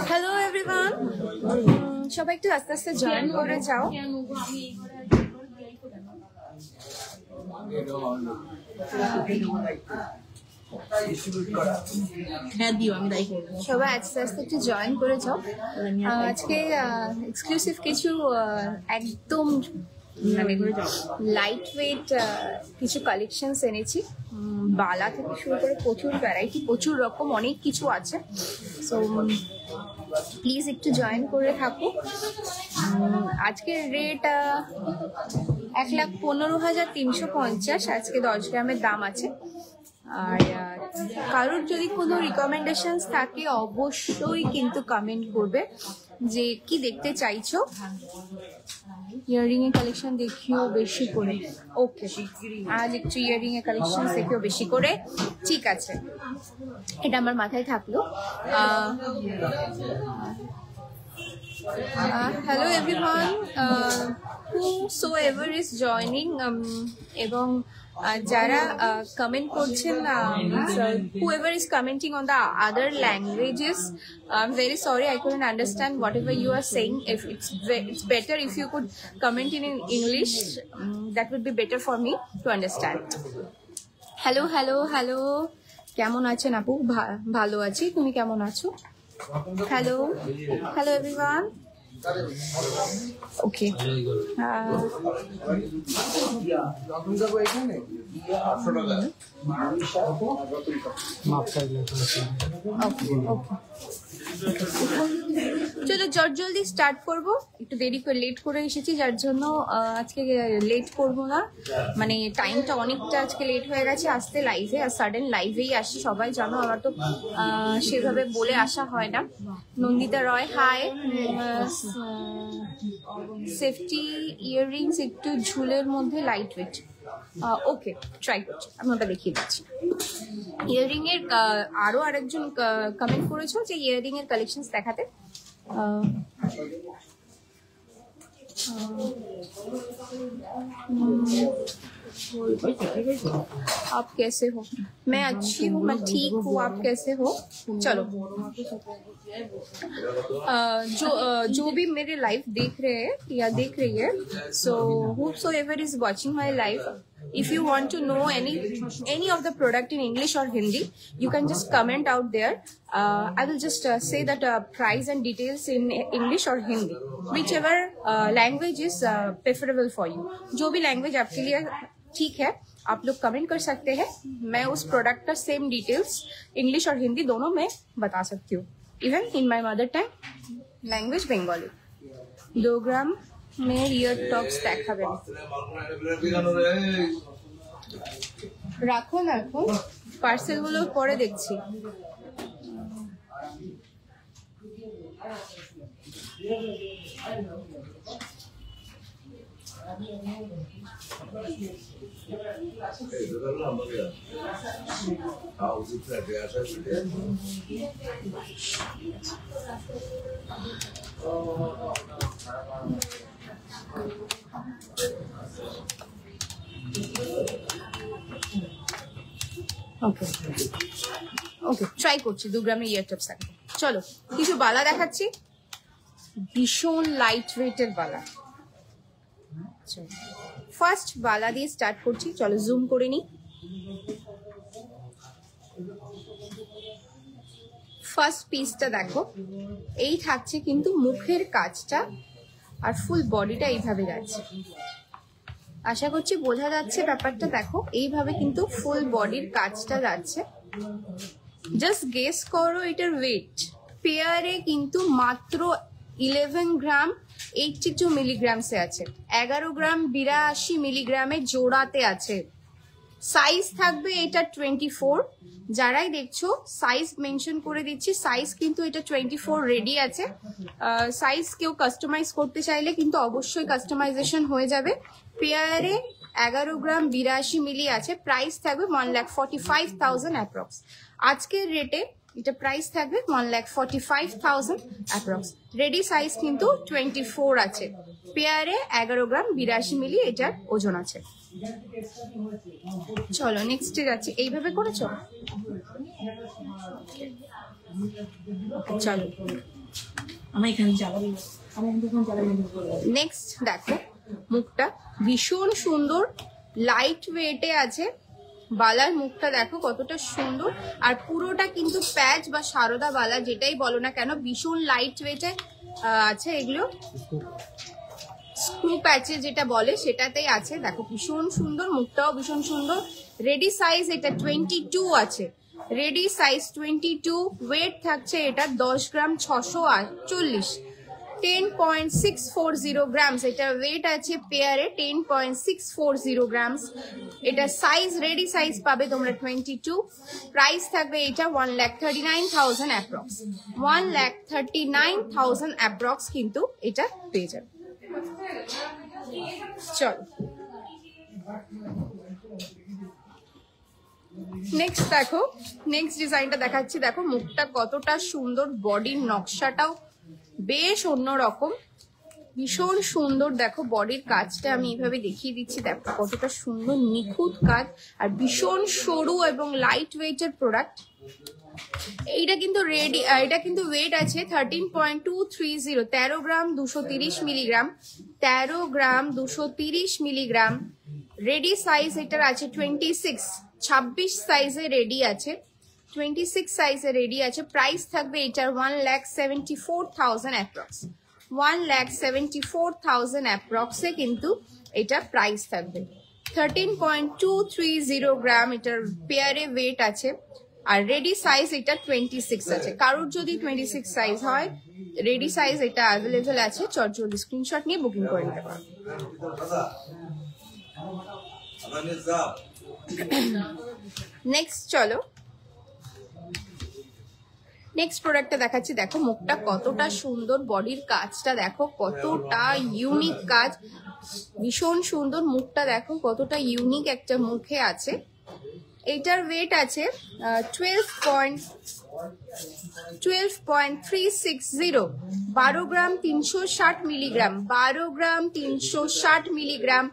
Hello everyone, সবাই একটু আস্তে আস্তে জয়েন করে যাও। সবাই আস্তে আস্তে একটু জয়েন করে যাও। আজকে এক্সক্লুসিভ কিছু একদম লাইট ওয়েট কিছু কালেকশনস এনেছি। বালা থেকে শুরু করে প্রচুর ভ্যারাইটি, প্রচুর রকম অনেক কিছু আছে। সো প্লিজ একটু জয়েন করে থাকো। আজকের রেট 1,15,350। আজকে 10 গ্রামের দাম আছে। আর কারোর যদি কোনো রিকমেন্ডেশনস থাকে অবশ্যই কিন্তু কমেন্ট করবে যে কি দেখতে চাইছো। ইয়াররিং এর কালেকশন দেখিও বেশি করে। ওকে, আজ একটু ইয়াররিং এর কালেকশন দেখিও বেশি করে। ঠিক আছে, এটা আমার মাথায় থাকলো। Hello everyone, whosoever is joining এবং যারা কমেন্ট করছেন, whoever is commenting on the other languages, I'm very sorry I couldn't understand whatever you are saying. If it's better if you could comment in English, that would be better for me to understand. Hello hello hello, কেমন আছেন আপু? ভালো আছি, তুমি কেমন আছো? Hello hello everyone. ওকে, চলো জলদি স্টার্ট করবো। একটু দেরি করে লেট করে এসেছি, যার জন্য আজকে লেট করবো না। মানে টাইমটা অনেকটা আজকে লেট হয়ে গেছে আসতে লাইভে। আর সাডেন লাইভেই আসি, সবাই জানো আমার তো সেভাবে বলে আসা হয় না। নন্দিতা রয়, হাই। সেফটি ইয়াররিংস একটু ঝুলের মধ্যে লাইট ওয়েট। ওকে, ট্রাই করছি, আমি ওটা দেখিয়ে দিচ্ছি। ইয়াররিং এর আরো আরেকজন কমেন্ট করেছো যে ইয়াররিং এর কালেকশনস দেখাতে। आप कैसे हो? मैं अच्छी हूँ, मैं ठीक हूँ, आप कैसे हो? चलो, जो भी मेरे लाइव देख रहे हैं या देख रही है, so whosoever is watching my live, if you want to know any of the product in English or Hindi, you can just comment out there. I will just say that price and details in English or Hindi, whichever language is preferable for you. जो भी language आपके लिए ठीक है, आप लोग comment कर सकते हैं। मैं उस प्रोडक्ट का सेम डिटेल्स इंग्लिश और हिंदी दोनों में बता सकती हूँ, even in my mother tongue language Bengali. 2 ग्राम में ईयर टॉप्स দেখাবেন। রাখুন এখন, পার্সেলগুলো পরে দেখছি। ওকে ওকে, ট্রাই করছি 2 গ্রামের ইয়ার টপস থাকবে। চলো কিছু বালা দেখাচ্ছি, ভীষণ লাইট ওয়েটের বালা। ফার্স্ট বালা দিয়ে স্টার্ট করছি, চলো জুম করে নি। ফার্স্ট পিসটা দেখো, এই থাকছে কিন্তু মুখের কাজটা, আর ফুল বডিটা এইভাবে যাচ্ছে। আশা করছি বোঝা যাচ্ছে ব্যাপারটা। দেখো এইভাবে কিন্তু ফুল বডির কাজটা যাচ্ছে। জাস্ট গেস করো এটার ওয়েট। পেয়ারে কিন্তু মাত্র 11 গ্রাম 82 মিলিগ্রামসে আছে, 11 গ্রাম 82 মিলিগ্রামের জোড়াতে আছে। সাইজ থাকবে এটা 24, যারাই দেখছো সাইজ মেনশন করে দিচ্ছি, সাইজ কিন্তু এটা 24 রেডি আছে। সাইজ কেউ কাস্টমাইজ করতে চাইলে কিন্তু অবশ্যই কাস্টমাইজেশন হয়ে যাবে। পেয়ারে 11 গ্রাম 82 মিলি আছে, প্রাইস থাকবে 1,45,000 অ্যাপ্রক্স। আজকের রেটে এটা প্রাইস থাকবে 1,45,000 অ্যাপ্রক্স। রেডি সাইজ কিন্তু 24 আছে, পেয়ারে 11 গ্রাম 82 মিলি এটার ওজন আছে। চলো নেক্সটে যাচ্ছি। এইভাবে করেছো? চলো নেক্সট দেখো, মুখটা ভীষণ সুন্দর, লাইট ওয়েটে আছে। বালার মুখটা দেখো কতটা সুন্দর, আর পুরোটা কিন্তু প্যাচ বা সারদা বালা যেটাই বলো না কেন, ভীষণ লাইট ওয়েটে আছে। এগুলো স্ক্রু প্যাচে যেটা বলে সেটাতেই আছে। দেখো ভীষণ সুন্দর, মুখটাও ভীষণ সুন্দর। রেডি সাইজ এটা 22 আছে, রেডি সাইজ 22। ওয়েট থাকছে এটা 10 গ্রাম 648, 10.640 গ্রামস এটা ওয়েট আছে পেয়ারে, 10.640 গ্রামস। এটা সাইজ রেডি সাইজ পাবে তোমরা 22। প্রাইস থাকবে এটা 1,39,000 অ্যাপ্রক্স, 1,39,000 অ্যাপ্রক্স কিন্তু এটা পেয়ে যাবে। চল নেক্সট দেখো, নেক্সট ডিজাইনটা দেখাচ্ছি। দেখো মুখটা কতটা সুন্দর, বডির নকশাটাও বেশ অন্যরকম, ভীষণ সুন্দর। দেখো বডির কাজটা আমি এইভাবে দেখিয়ে দিচ্ছি, দেখো কতটা সুন্দর নিখুঁত কাজ, আর ভীষণ সরু এবং লাইট ওয়েটের প্রোডাক্ট। এইটা কিন্তু রেডি, এটা কিন্তু ওয়েট আছে 13.230, 13 গ্রাম 230 মিলিগ্রাম, 13 গ্রাম 230 মিলিগ্রাম। রেডি সাইজ এটার আছে 26, 26 সাইজে রেডি আছে, 26 সাইজে রেডি আছে। প্রাইস থাকবে এটার 1,74,000 অ্যাপ্রক্স, 1,74,000 অ্যাপ্রক্সে কিন্তু এটা প্রাইস থাকবে। 13.230 গ্রাম এটার পেয়ারে ওয়েট আছে, আর রেডি সাইজ এটা 26 আছে। কারোর যদি 26 সাইজ হয়, রেডি সাইজ এটা অ্যাভেলেবেল আছে, চটজলদি স্ক্রিনশট নিয়ে বুকিং করে নিতে পারো। নেক্সট চলো, নেক্সট প্রোডাক্টটা দেখাচ্ছি। দেখো মুখটা কতটা সুন্দর, বডির কাজটা দেখো কতটা ইউনিক কাজ, ভীষণ সুন্দর। মুখটা দেখো কতটা ইউনিক একটা মুখে আছে। এটার ওয়েট আছে 12.360, 12 গ্রাম 360 মিলিগ্রাম, 12 গ্রাম 360 মিলিগ্রাম।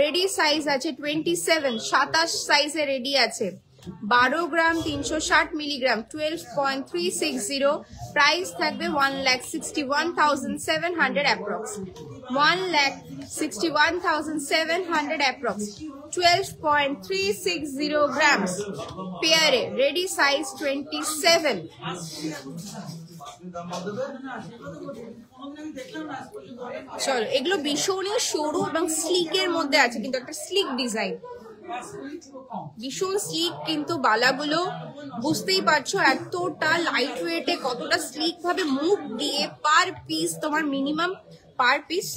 রেডি সাইজ আছে 27, 27 সাইজে রেডি আছে, 12 গ্রাম 360 মিলিগ্রাম, 12.360। প্রাইস থাকবে 1,61,700 অ্যাপ্রক্স, 1,61,700 অ্যাপ্রক্স। 12.360 গ্রামস পেয়ারে, রেডি সাইজ 27। চলো, এগুলো ভীষণই সরু এবং স্লিকের মধ্যে আছে, কিন্তু একটা স্লিক ডিজাইন, ভীষণ স্লিক। কিন্তু বালাগুলো বুঝতেই পারছো এতটা লাইট ওয়েটে, কতটা স্লিক ভাবে মুখ দিয়ে পার পিস তোমার মিনিমাম পার পিস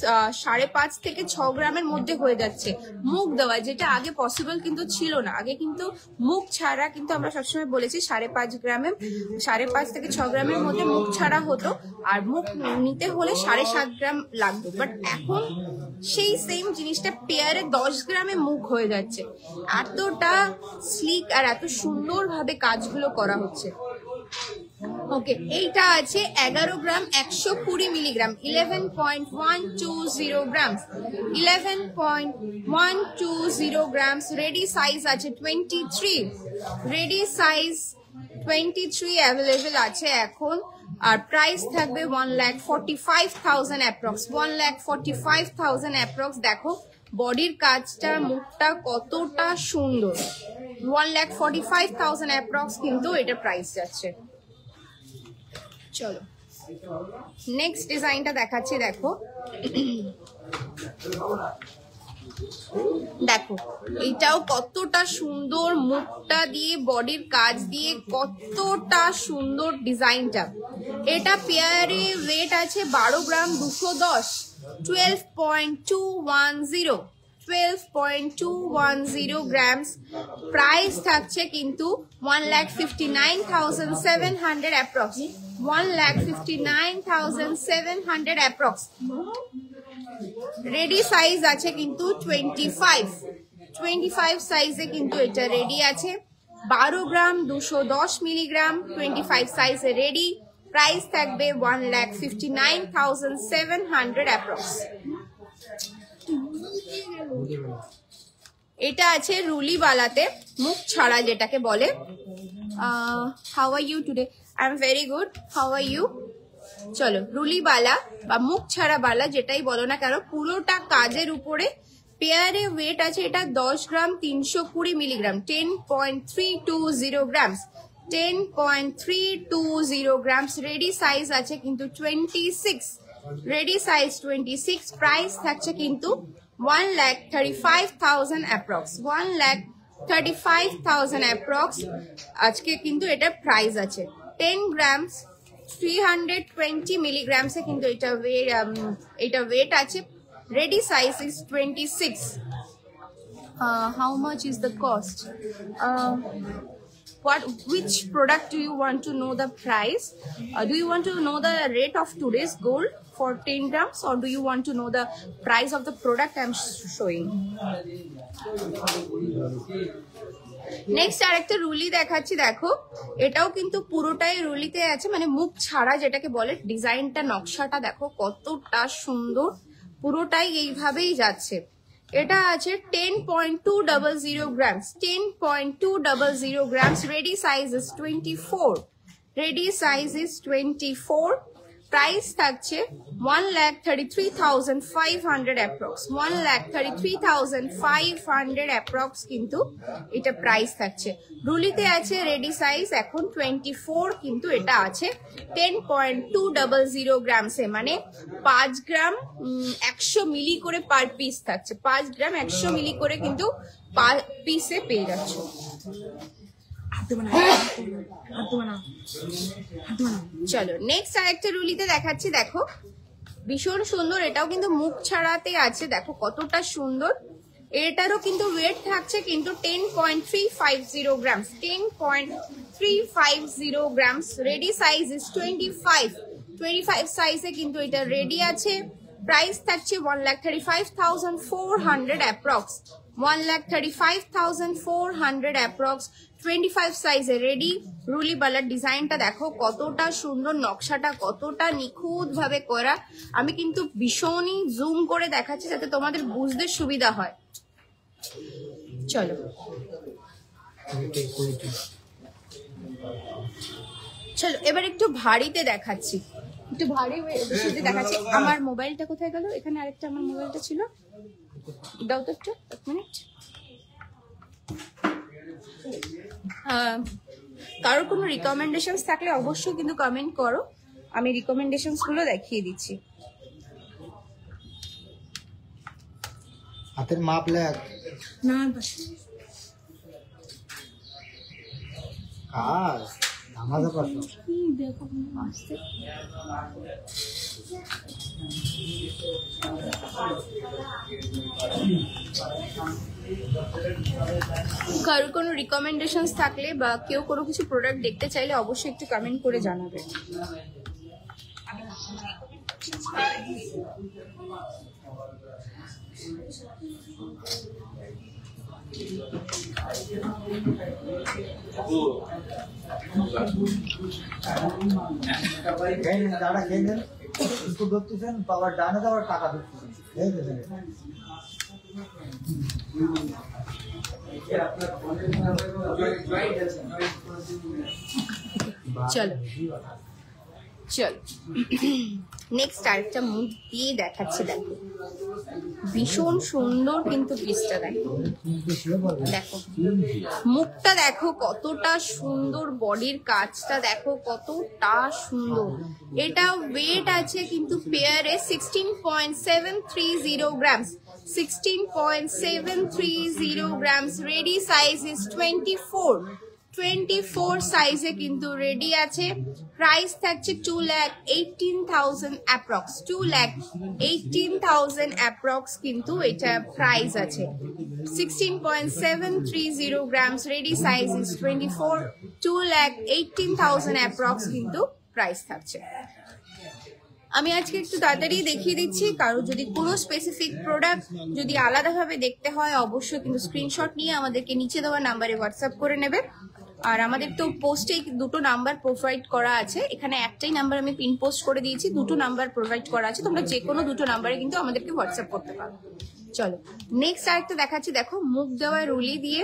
5.5 থেকে 6 গ্রামের মধ্যে হয়ে যাচ্ছে মুখ দেওয়া, যেটা আগে পসিবল কিন্তু ছিল না। আগে কিন্তু মুখ ছাড়া কিন্তু আমরা সবসময় বলেছি 5.5 গ্রামে, 5.5 থেকে 6 গ্রামের মধ্যে মুখ ছাড়া হতো, আর মুখ নিতে হলে 7.5 গ্রাম লাগতো। বাট এখন সেই সেম জিনিসটা পেয়ারে 10 গ্রামে মুখ হয়ে যাচ্ছে। এতটা স্লিক আর এত সুন্দর ভাবে কাজগুলো করা হচ্ছে। ওকে, এইটা আছে 11 গ্রাম 120 milligram, 11.120 grams, 11.120 grams. Ready size আছে 23, রেডি সাইজ 23 অ্যাভেলেবেল আছে এখন। আর প্রাইস থাকবে 1,45,000 অ্যাপ্রক্স, 1,45,000 অ্যাপ্রক্স। দেখো বডির কাজটা, মুখটা কতটা সুন্দর, 1,45,000 অ্যাপ্রক্স কিন্তু এটা প্রাইস যাচ্ছে। চলো নেক্সট ডিজাইনটা দেখাচ্ছি। দেখো দেখো এটাও কতটা সুন্দর, মুখটা দিয়ে বডির কাজ দিয়ে কতটা সুন্দর ডিজাইনটা। এটা পেয়ারে ওয়েট আছে 12 গ্রাম 210, 12.210, 12.210 গ্রামস। প্রাইস থাকছে কিন্তু 1,59,700 অ্যাপ্রক্স, 1,59,700 অ্যাপ্রক্স। রেডি সাইজ আছে কিন্তু 25 সাইজে কিন্তু এটা রেডি আছে। 12 গ্রাম 210 মিলিগ্রাম, 25 সাইজে রেডি। প্রাইস থাকবে 1,59,700 অ্যাপ্রক্স। এটা আছে রুলিবালাতে, মুখ ছাড়া যেটাকে বলে। How are you today? I am very good, how are you? চলো, রুলিবালা বা মুখ ছাড়া বালা যেটাই বলো না কেন, পুরোটা কাজের উপরে। পেয়ারে ওয়েট আছে এটা 10 গ্রাম 320 milligram, 10.320 grams, 10.320 grams. Ready size আছে কিন্তু 26, রেডি সাইজ 26। প্রাইস থাকছে কিন্তু 1,35,000 অ্যাপ্রক্স, 1,35,000 অ্যাপ্রক্স আজকে কিন্তু এটা প্রাইস আছে। 10 গ্রামস 320 মিলিগ্রামসে কিন্তু এটা ওয়েট আছে। Ready size is 26। How much is the cost? Which product do you want to know the price? Do you want to know the rate of today's gold for 10 grams, or do you want to know the price of the product I'm showing? Next আরেকটা Rulli দেখাচ্ছি, দেখো এটাও কিন্তু পুরোটাই রুলিতে আছে, মানে মুখ ছাড়া যেটাকে বলে। ডিজাইনটা, নকশাটা দেখো কতটা সুন্দর, পুরোটাই এইভাবেই যাচ্ছে। এটা আছে 10.200 grams, 10.200 grams. Ready size is 24, ready size is 24। Price থাকছে 1,33,500 অ্যাপ্রক্স, 1,33,500 অ্যাপ্রক্স কিন্তু এটা প্রাইস থাকছে। রুলিতে আছে রেডি সাইজ এখন 24, কিন্তু এটা আছে 10.200 গ্রামসে, মানে 5 গ্রাম 100 মিলি করে পার পিস থাকছে। 5 গ্রাম 100 মিলি করে কিন্তু পার পিসে পেয়ে যাচ্ছ। চলো নেক্সট আরেকটা রুলিতে দেখাচ্ছি, দেখো ভীষণ সুন্দর। এটাও কিন্তু মুখ ছাড়াতে আছে, দেখো কতটা সুন্দর। এটারও কিন্তু ওয়েট থাকছে কিন্তু 10.350 grams, 10.350 grams. Ready size is 25 সাইজে কিন্তু এটা রেডি আছে। প্রাইস থাকছে 1,35,400 অ্যাপ্রক্স, 1,35,400 অ্যাপ্রক্স। 25 সাইজে রেডি। রুলিবালার ডিজাইনটা দেখো কতটা সুন্দর, নকশাটা কতটা নিখুঁত ভাবে করা। আমি কিন্তু ভীষণই জুম করে দেখাচ্ছি যাতে তোমাদের বুঝতে সুবিধা হয়। চলো চলো এবার একটু ভারীতে দেখাচ্ছি, একটু ভারী দেখাচ্ছি। আমার মোবাইলটা কোথায় গেল? এখানে আরেকটা আমার মোবাইলটা ছিল, দাও তো একটু, এক মিনিট। কারোর কোনো রিকমেন্ডেশনস থাকলে অবশ্যই কিন্তু কমেন্ট করো, আমি রিকমেন্ডেশনস গুলো দেখিয়ে দিচ্ছি। হাতের মাপ লেখ না কাজ আমাদের পাশে দেখো আসতে। কারোর কোনো রিকমেন্ডেশনস থাকলে বা কেউ কোনো কিছু প্রোডাক্ট দেখতে চাইলে অবশ্যই একটু কমেন্ট করে জানাবে। যারা খেয়ে বিস্কুট ধরতেছেন, বাবার ডানে আবার টাকা ধরতেছেন। চলো চলো নেক্সট আরেকটা মুখ দিয়ে দেখাচ্ছি, দেখো ভীষণ সুন্দর কিন্তু পিসটা দেখো, দেখো মুখটা দেখো কতটা সুন্দর, বডির কাজটা দেখো কতটা সুন্দর। এটা ওয়েট আছে কিন্তু পেয়ারে 16.730 grams, 16.730 grams. Ready size is 24 সাইজে কিন্তু রেডি আছে। প্রাইস থাকছে 2,18,000 অ্যাপ্রক্স, 2,18,000 অ্যাপ্রক্স কিন্তু এটা প্রাইস আছে। 16.730 grams, ready size is 24, 2,18,000 approx কিন্তু প্রাইস থাকছে। আমি আজকে একটু তাড়াতাড়ি দেখিয়ে দিচ্ছি, কারণ যদি কোনো স্পেসিফিক প্রোডাক্ট যদি আলাদাভাবে দেখতে হয় অবশ্যই কিন্তু স্ক্রিনশট নিয়ে আমাদেরকে নিচে দেওয়া নাম্বারে হোয়াটসঅ্যাপ করে নেবে। আর আমাদের তো পোস্টে দুটো নাম্বার প্রোভাইড করা আছে, এখানে একটাই নাম্বার আমি পিন পোস্ট করে দিয়েছি, দুটো নাম্বার প্রোভাইড করা আছে, তোমরা যে কোনো দুটো নাম্বারে কিন্তু আমাদেরকে হোয়াটসঅ্যাপ করতে পারো। চলো নেক্সট আরেকটা দেখাচ্ছি, দেখো মুখ দেওয়া রুলি দিয়ে,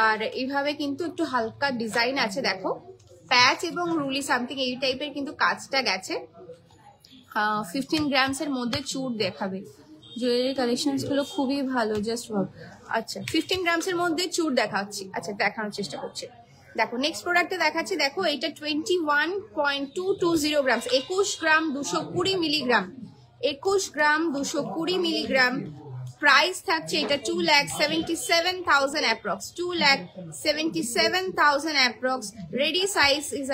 আর এইভাবে কিন্তু একটু হালকা ডিজাইন আছে, দেখো প্যাচ এবং রুলি সামথিং এই টাইপের কিন্তু কাজটা গেছে। 15 গ্রামসের মধ্যে চুর দেখাবে, জুয়েলারি কালেকশনস গুলো খুবই ভালো, জাস্ট ভাব। আচ্ছা 15 গ্রামসের মধ্যে চুর দেখাচ্ছি, আচ্ছা দেখানোর চেষ্টা করছি। দেখো নেক্সট প্রোডাক্টে দেখাচ্ছি, দেখো এটা 21.220 গ্রামস, 21 গ্রাম 220 মিলিগ্রাম, 21 গ্রাম 220 মিলিগ্রাম। প্রাইস থাকছে এটা 2,77,000 approx, 2,77,000 approx. Ready size is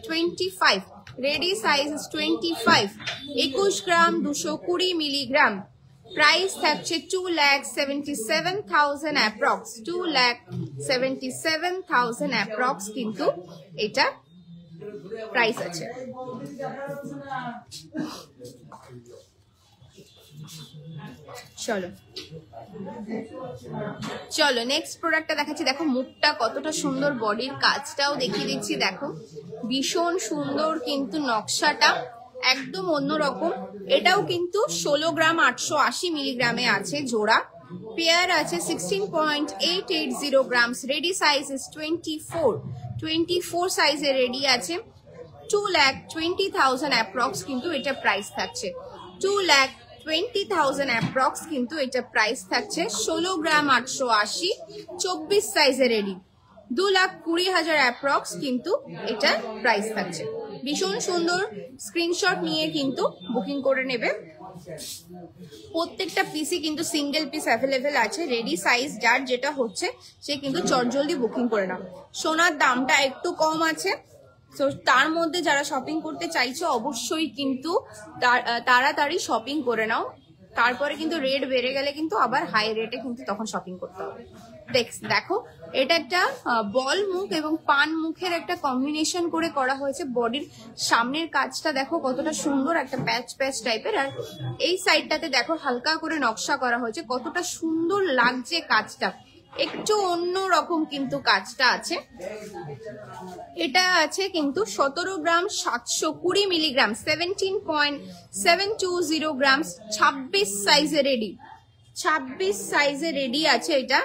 25, ready size is 25, 21 gram 220 milligram. Price থাকছে 2,77,000 অ্যাপ্রক্স, 2,77,000 অ্যাপ্রক্স কিন্তু এটা প্রাইস আছে। চলো নেক্সট প্রোডাক্টটা দেখাচ্ছি, দেখো মুখটা কতটা সুন্দর, বডির কাজটাও দেখিয়ে দিচ্ছি, দেখো ভীষণ সুন্দর কিন্তু নকশাটা একদম অন্যরকম। এটাও কিন্তু 16 গ্রাম 880 মিলিগ্রামে আছে জোড়া, পেয়ার আছে 16.880 গ্রামস। রেডি সাইজ ইজ 24 সাইজে রেডি আছে। 2,20,000 অ্যাপ্রক্স কিন্তু এটা প্রাইস থাকছে, 2,20,000 অ্যাপ্রক্স কিন্তু এটা প্রাইস থাকছে। 16 গ্রাম 880, 24 সাইজে রেডি, 2,20,000 অ্যাপ্রক্স কিন্তু এটা প্রাইস থাকছে। ভীষণ সুন্দর, স্ক্রিনশট নিয়ে কিন্তু বুকিং করে নেবে। প্রত্যেকটা পিসই কিন্তু সিঙ্গেল পিস অ্যাভেলেবেল আছে। রেডি সাইজ যার যেটা হচ্ছে সে কিন্তু চটজলদি বুকিং করে নাও। সোনার দামটা একটু কম আছে, তো তার মধ্যে যারা শপিং করতে চাইছো অবশ্যই কিন্তু তাড়াতাড়ি শপিং করে নাও, তারপরে কিন্তু রেট বেড়ে গেলে কিন্তু আবার হাই রেটে কিন্তু তখন শপিং করতে হবে। দেখো এটা একটা বল মুখ এবং পান মুখের একটা কম্বিনেশন করে করা হয়েছে। বডির সামনের কাজটা দেখো কতটা সুন্দর, একটা প্যাচ প্যাচ টাইপের, আর এই সাইডটাতে দেখো হালকা করে নকশা করা হয়েছে, কতটা সুন্দর লাগছে কাজটা, একটু অন্য রকম কিন্তু কাজটা আছে। এটা আছে কিন্তু 17 গ্রাম 720 মিলিগ্রাম, 17.720 গ্রাম, 26 সাইজে রেডি, 26 সাইজে রেডি আছে এটা।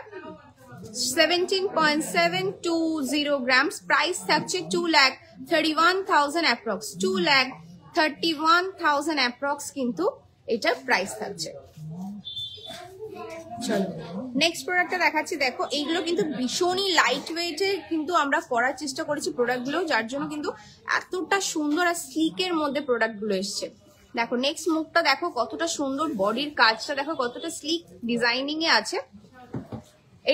17.720 গ্রামস। প্রাইস থাকছে 2,31,000 অ্যাপ্রক্স, 2,31,000 অ্যাপ্রক্স কিন্তু এটা প্রাইস থাকছে। চলো নেক্সট প্রোডাক্টটা দেখাচ্ছি, দেখো এইগুলো কিন্তু ভীষণই লাইট ওয়েটের কিন্তু আমরা করার চেষ্টা করেছি প্রোডাক্টগুলো, যার জন্য কিন্তু এতটা সুন্দর আর স্লিকের মধ্যে প্রোডাক্টগুলো এসছে। দেখো নেক্সট মুখটা দেখো কতটা সুন্দর, বডির কাজটা দেখো কতটা স্লিক ডিজাইনিং এ আছে।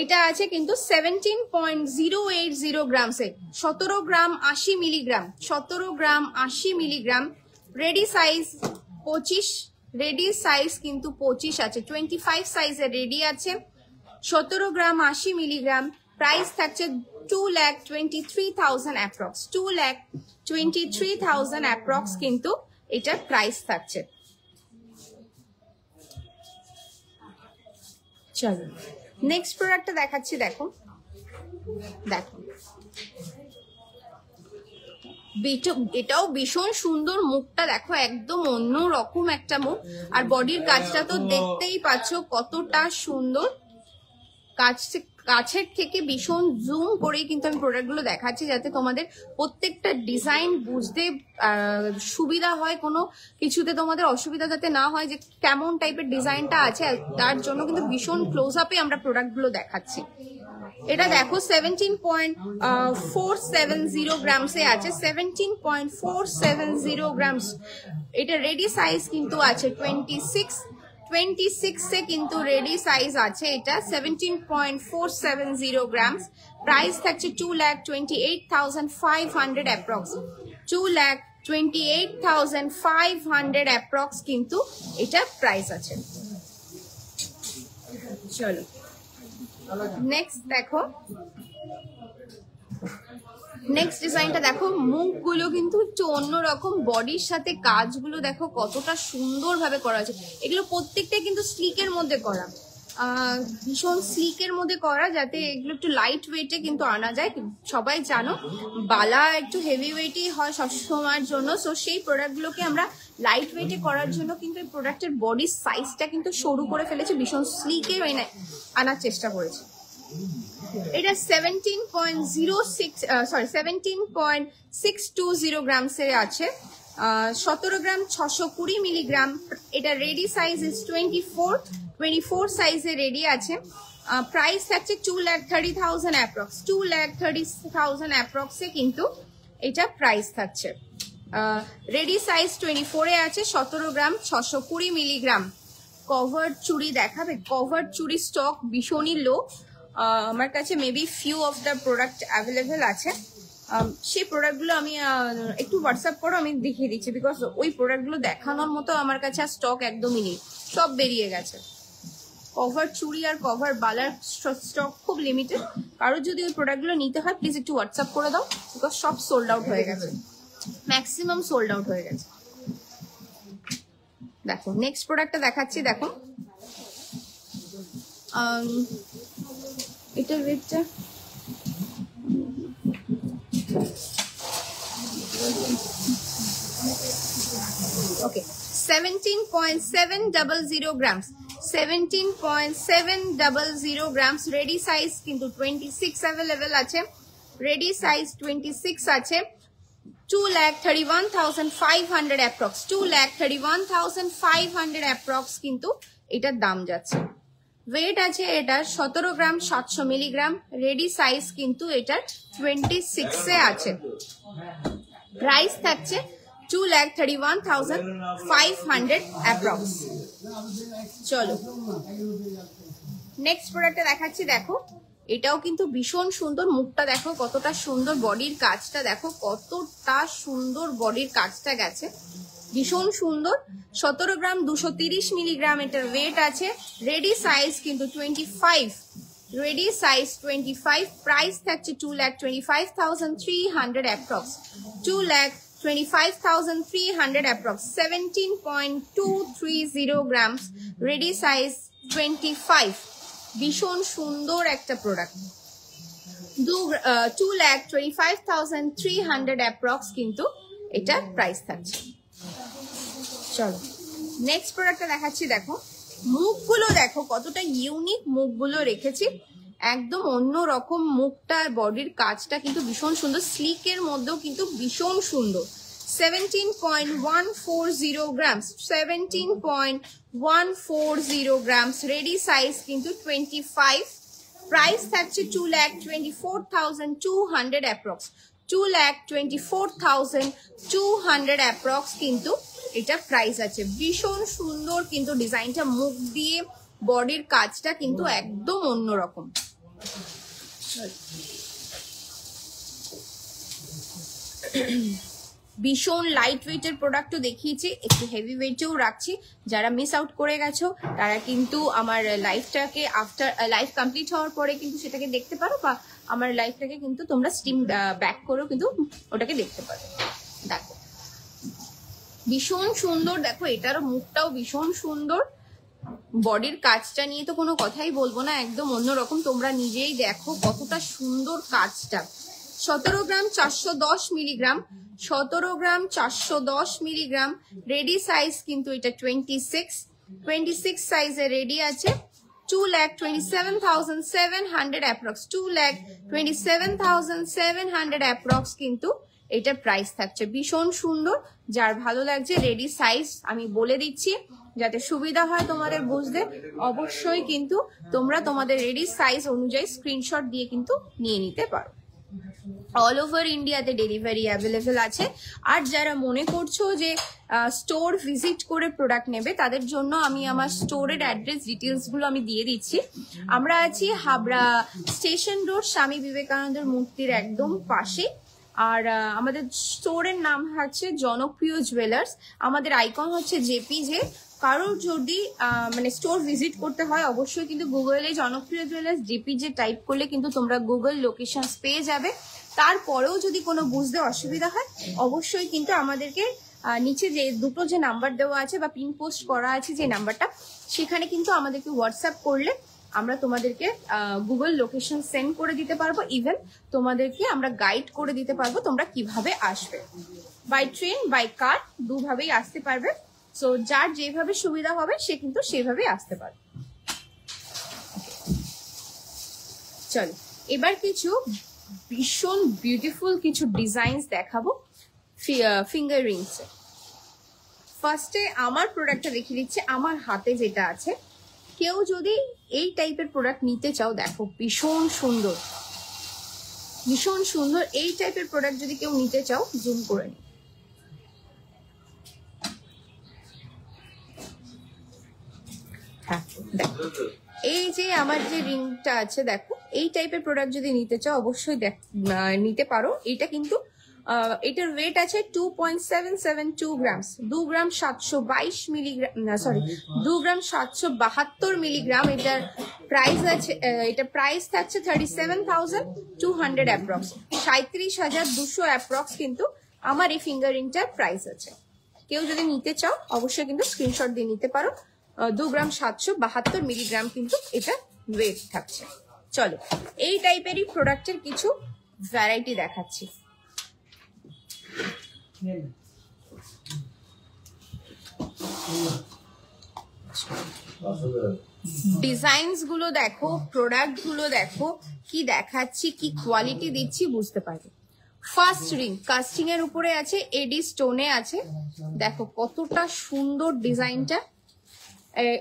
এটা আছে কিন্তু 17.080 গ্রামসে, 17 গ্রাম 80 মিলিগ্রাম, 17 গ্রাম 80 milligram. Ready size 25, ready size কিন্তু 25 আছে, 25 সাইজে রেডি আছে। 17 গ্রাম 80 মিলিগ্রাম। প্রাইস থাকছে 2,23,000 অ্যাপ্রক্স, 2,23,000 অ্যাপ্রক্স কিন্তু এটা প্রাইস থাকছে। চলো নেক্সট প্রোডাক্টটা দেখাচ্ছি, দেখো দেখো এটাও ভীষণ সুন্দর, মুখটা দেখো একদম অন্য রকম একটা মুখ, আর বডির কাজটা তো দেখতেই পাচ্ছ কতটা সুন্দর। কাছের থেকে ভীষণ জুম করে কিন্তু আমি প্রোডাক্টগুলো দেখাচ্ছি, যাতে তোমাদের প্রত্যেকটা ডিজাইন বুঝতে সুবিধা হয়, কোনো কিছুতে তোমাদের অসুবিধা যাতে না হয় যে কেমন টাইপের ডিজাইনটা আছে, তার জন্য কিন্তু ভীষণ ক্লোজ আপে আমরা প্রোডাক্টগুলো দেখাচ্ছি। এটা দেখো 17.470 গ্রামসে আছে, 17.470 গ্রামস। এটা রেডি সাইজ কিন্তু আছে 26 এ কিন্তু রেডি সাইজ আছে এটা 17.470 গ্রামস প্রাইস থাকছে 2,28,500 অ্যাপ্রক্স 2,28,500 অ্যাপ্রক্স কিন্তু এটা প্রাইস আছে চলো নেক্সট দেখো নেক্সট ডিজাইনটা দেখো মুখগুলো কিন্তু একটু অন্যরকম বডির সাথে কাজগুলো দেখো কতটা সুন্দর ভাবে করা আছে এগুলো প্রত্যেকটাই কিন্তু স্লিকের মধ্যে করা ভীষণ স্লিকের মধ্যে করা যাতে এগুলো একটু লাইট ওয়েটে কিন্তু আনা যায় সবাই জানো বালা একটু হেভি ওয়েটই হয় সবসময়ের জন্য সো সেই প্রোডাক্টগুলোকে আমরা লাইট ওয়েটে করার জন্য কিন্তু এই প্রোডাক্টের বডির সাইজটা কিন্তু সরু করে ফেলেছে ভীষণ স্লিকে আনার চেষ্টা করেছে এটা 17.620 গ্রামসের আছে 17 গ্রাম 620 মিলিগ্রাম এটা রেডি সাইজ ইজ 24 সাইজে রেডি আছে প্রাইস থাকছে 2,30,000 অ্যাপ্রক্স 2,30,000 অ্যাপ্রক্সে কিন্তু এটা প্রাইস থাকছে রেডি সাইজ 24 এ আছে 17 গ্রাম 620 মিলিগ্রাম কভার চুড়ি দেখাবে কভার চুড়ি স্টক ভীষণই লো আমার কাছে maybe few of the product available আছে সেই প্রোডাক্টগুলো আমি একটু হোয়াটসঅ্যাপ করো আমি দেখিয়ে দিচ্ছি বিকজ ওই প্রোডাক্টগুলো দেখানোর মতো আমার কাছে আর স্টক একদমই নেই সব বেরিয়ে গেছে কভার চুড়ি আর কভার বালার স্টক খুব লিমিটেড কারো যদি ওই প্রোডাক্টগুলো নিতে হয় প্লিজ একটু হোয়াটসঅ্যাপ করে দাও বিকজ সব সোল্ড আউট হয়ে গেছে ম্যাক্সিমাম সোল্ড আউট হয়ে গেছে দেখো নেক্সট প্রোডাক্টটা দেখাচ্ছি দেখো এটার রেটটা ওকে 17.700 গ্রামস 17.700 গ্রামস রেডি সাইজ কিন্তু 26 অ্যাভেলেবেল আছে রেডি সাইজ 26 আছে 2,31,500 অ্যাপ্রক্স 2,31,500 অ্যাপ্রক্স কিন্তু এটার দাম যাচ্ছে ওয়েট আছে এটা 17 গ্রাম 700 মিলিগ্রাম রেডি সাইজ কিন্তু এটা 26 এ আছে প্রাইস থাকছে 2,31,500 অ্যাপ্রক্স চলো নেক্সট প্রোডাক্টটা দেখাচ্ছি দেখো এটাও কিন্তু ভীষণ সুন্দর মুখটা দেখো কতটা সুন্দর বডির কাজটা দেখো কতটা সুন্দর বডির কাজটা গেছে ভীষণ সুন্দর 17 গ্রাম 230 মিলিগ্রাম এটার ওয়েট আছে রেডি সাইজ কিন্তু 25 রেডি সাইজ 25 প্রাইস থাকছে 2,25,300 approx 2,25,300 approx 17.230 grams ready size 25 ভীষণ সুন্দর একটা প্রোডাক্ট 2,25,300 অ্যাপ্রক্স কিন্তু এটা প্রাইস থাকছে চলো নেক্সট প্রোডাক্টটা দেখাচ্ছি দেখো মুখগুলো দেখো কতটা ইউনিক মুখগুলো রেখেছি একদম অন্য রকম মুখটা বডির কাজটা কিন্তু ভীষণ সুন্দর স্লিকের মধ্যেও কিন্তু ভীষণ সুন্দর 17.140 গ্রামস 17.140 গ্রামস রেডি সাইজ কিন্তু 25 প্রাইস থাকছে 2,24,200 অ্যাপ্রক্স 2,24,200 অ্যাপ্রক্স কিন্তু এটা প্রাইস আছে ভীষণ সুন্দর কিন্তু ডিজাইনটা মুখ দিয়ে বডির কাজটা কিন্তু একদম অন্যরকম ভীষণ লাইট ওয়েটের প্রোডাক্টও দেখিয়েছি একটু হেভি ওয়েটেও রাখছি যারা মিস আউট করে গেছো তারা কিন্তু আমার লাইফটাকে আফটার লাইফ কমপ্লিট হওয়ার পরে কিন্তু সেটাকে দেখতে পারো বা আমার লাইফটাকে কিন্তু তোমরা স্টিম ব্যাক করেও কিন্তু ওটাকে দেখতে পারো দেখো ভীষণ সুন্দর দেখো এটারও মুখটাও ভীষণ সুন্দর বডির কাজটা নিয়ে তো কোনো কথাই বলবো না একদম অন্যরকম তোমরা নিজেই দেখো কতটা সুন্দর কাজটা 17 গ্রাম 410 মিলিগ্রাম 17 গ্রাম 410 মিলিগ্রাম রেডি সাইজ কিন্তু এটা 26 সাইজে রেডি আছে 2,27,700 অ্যাপ্রক্স 2,27,700 অ্যাপ্রক্স কিন্তু এটার প্রাইস থাকছে ভীষণ সুন্দর যার ভালো লাগছে রেডি সাইজ আমি বলে দিচ্ছি যাতে সুবিধা হয় তোমাদের বুঝতে অবশ্যই কিন্তু তোমরা তোমাদের রেডি সাইজ অনুযায়ী স্ক্রিনশট দিয়ে কিন্তু নিয়ে নিতে পারো অল ওভার ইন্ডিয়াতে ডেলিভারি অ্যাভেলেবেল আছে। আর যারা মনে করছো যে স্টোর ভিজিট করে প্রোডাক্ট নেবে, তাদের জন্য আমি আমার স্টোরের অ্যাড্রেস ডিটেলসগুলো আমি দিয়ে দিচ্ছি। আমরা আছি হাবড়া স্টেশন রোড, স্বামী বিবেকানন্দের মূর্তির একদম পাশে। আর আমাদের স্টোরের নাম হচ্ছে জনপ্রিয় জুয়েলার্স। আমাদের আইকন হচ্ছে জেপিজে। কারোর যদি মানে স্টোর ভিজিট করতে হয়, অবশ্যই কিন্তু গুগলে জনপ্রিয় জুয়েলার্স জেপিজে টাইপ করলে কিন্তু তোমরা গুগল লোকেশন পেয়ে যাবে। তারপরেও যদি কোনো বুঝতে অসুবিধা হয়, অবশ্যই কিন্তু আমাদেরকে নিচে যে দুটো যে নাম্বার দেওয়া আছে বা পিন পোস্ট করা আছে যে নাম্বারটা, সেখানে কিন্তু আমাদেরকে হোয়াটসঅ্যাপ করলে আমরা তোমাদেরকে গুগল লোকেশন সেন্ড করে দিতে পারবো। ইভেন তোমাদেরকে আমরা গাইড করে দিতে পারবো তোমরা কিভাবে আসবে। বাই ট্রেন বাই কার দুভাবেই আসতে পারবে। সো যার যেভাবে সুবিধা হবে সে কিন্তু সেভাবেই আসতে পারবে। চলো এবার কিছু ভীষণ বিউটিফুল কিছু ডিজাইনস দেখাবো ফিঙ্গার রিংস। ফার্স্টে আমার প্রোডাক্টটা দেখিয়ে দিচ্ছি। আমার হাতে যেটা আছে, কেউ যদি এই টাইপের প্রোডাক্ট নিতে চাও, দেখো ভীষণ সুন্দর, ভীষণ সুন্দর। এই টাইপের প্রোডাক্ট যদি কেউ নিতে চাও, জুম করে নি। হ্যাঁ দেখো, এই যে আমার যে রিংটা আছে, দেখো এই টাইপের প্রোডাক্ট যদি নিতে চাও অবশ্যই নিতে পারো। এটা কিন্তু এটার ওয়েট আছে 2.772 গ্রামস, 2 গ্রাম 722 মিলিগ্রাম, সরি 2 গ্রাম 772 মিলিগ্রাম। এটার প্রাইস আছে, এটা প্রাইস থাকছে 37,200 অ্যাপ্রক্স, 37,200 অ্যাপ্রক্স কিন্তু আমার এই ফিঙ্গার রিংটার প্রাইস আছে। কেউ যদি নিতে চাও অবশ্যই কিন্তু স্ক্রিনশট দিয়ে নিতে পারো। 2 গ্রাম 772 মিলিগ্রাম কিন্তু এটা ওয়েট থাকছে। চলো এই টাইপেরই প্রোডাক্টের কিছু ভ্যারাইটি দেখাচ্ছি। ডিজাইনস গুলো দেখো, প্রোডাক্ট গুলো দেখো, কি দেখাচ্ছি, কি কোয়ালিটি দিচ্ছি বুঝতে পারবে। ফার্স্ট রিং কাস্টিং এর উপরে আছে, এডি স্টোনে আছে। দেখো কতটা সুন্দর ডিজাইনটা।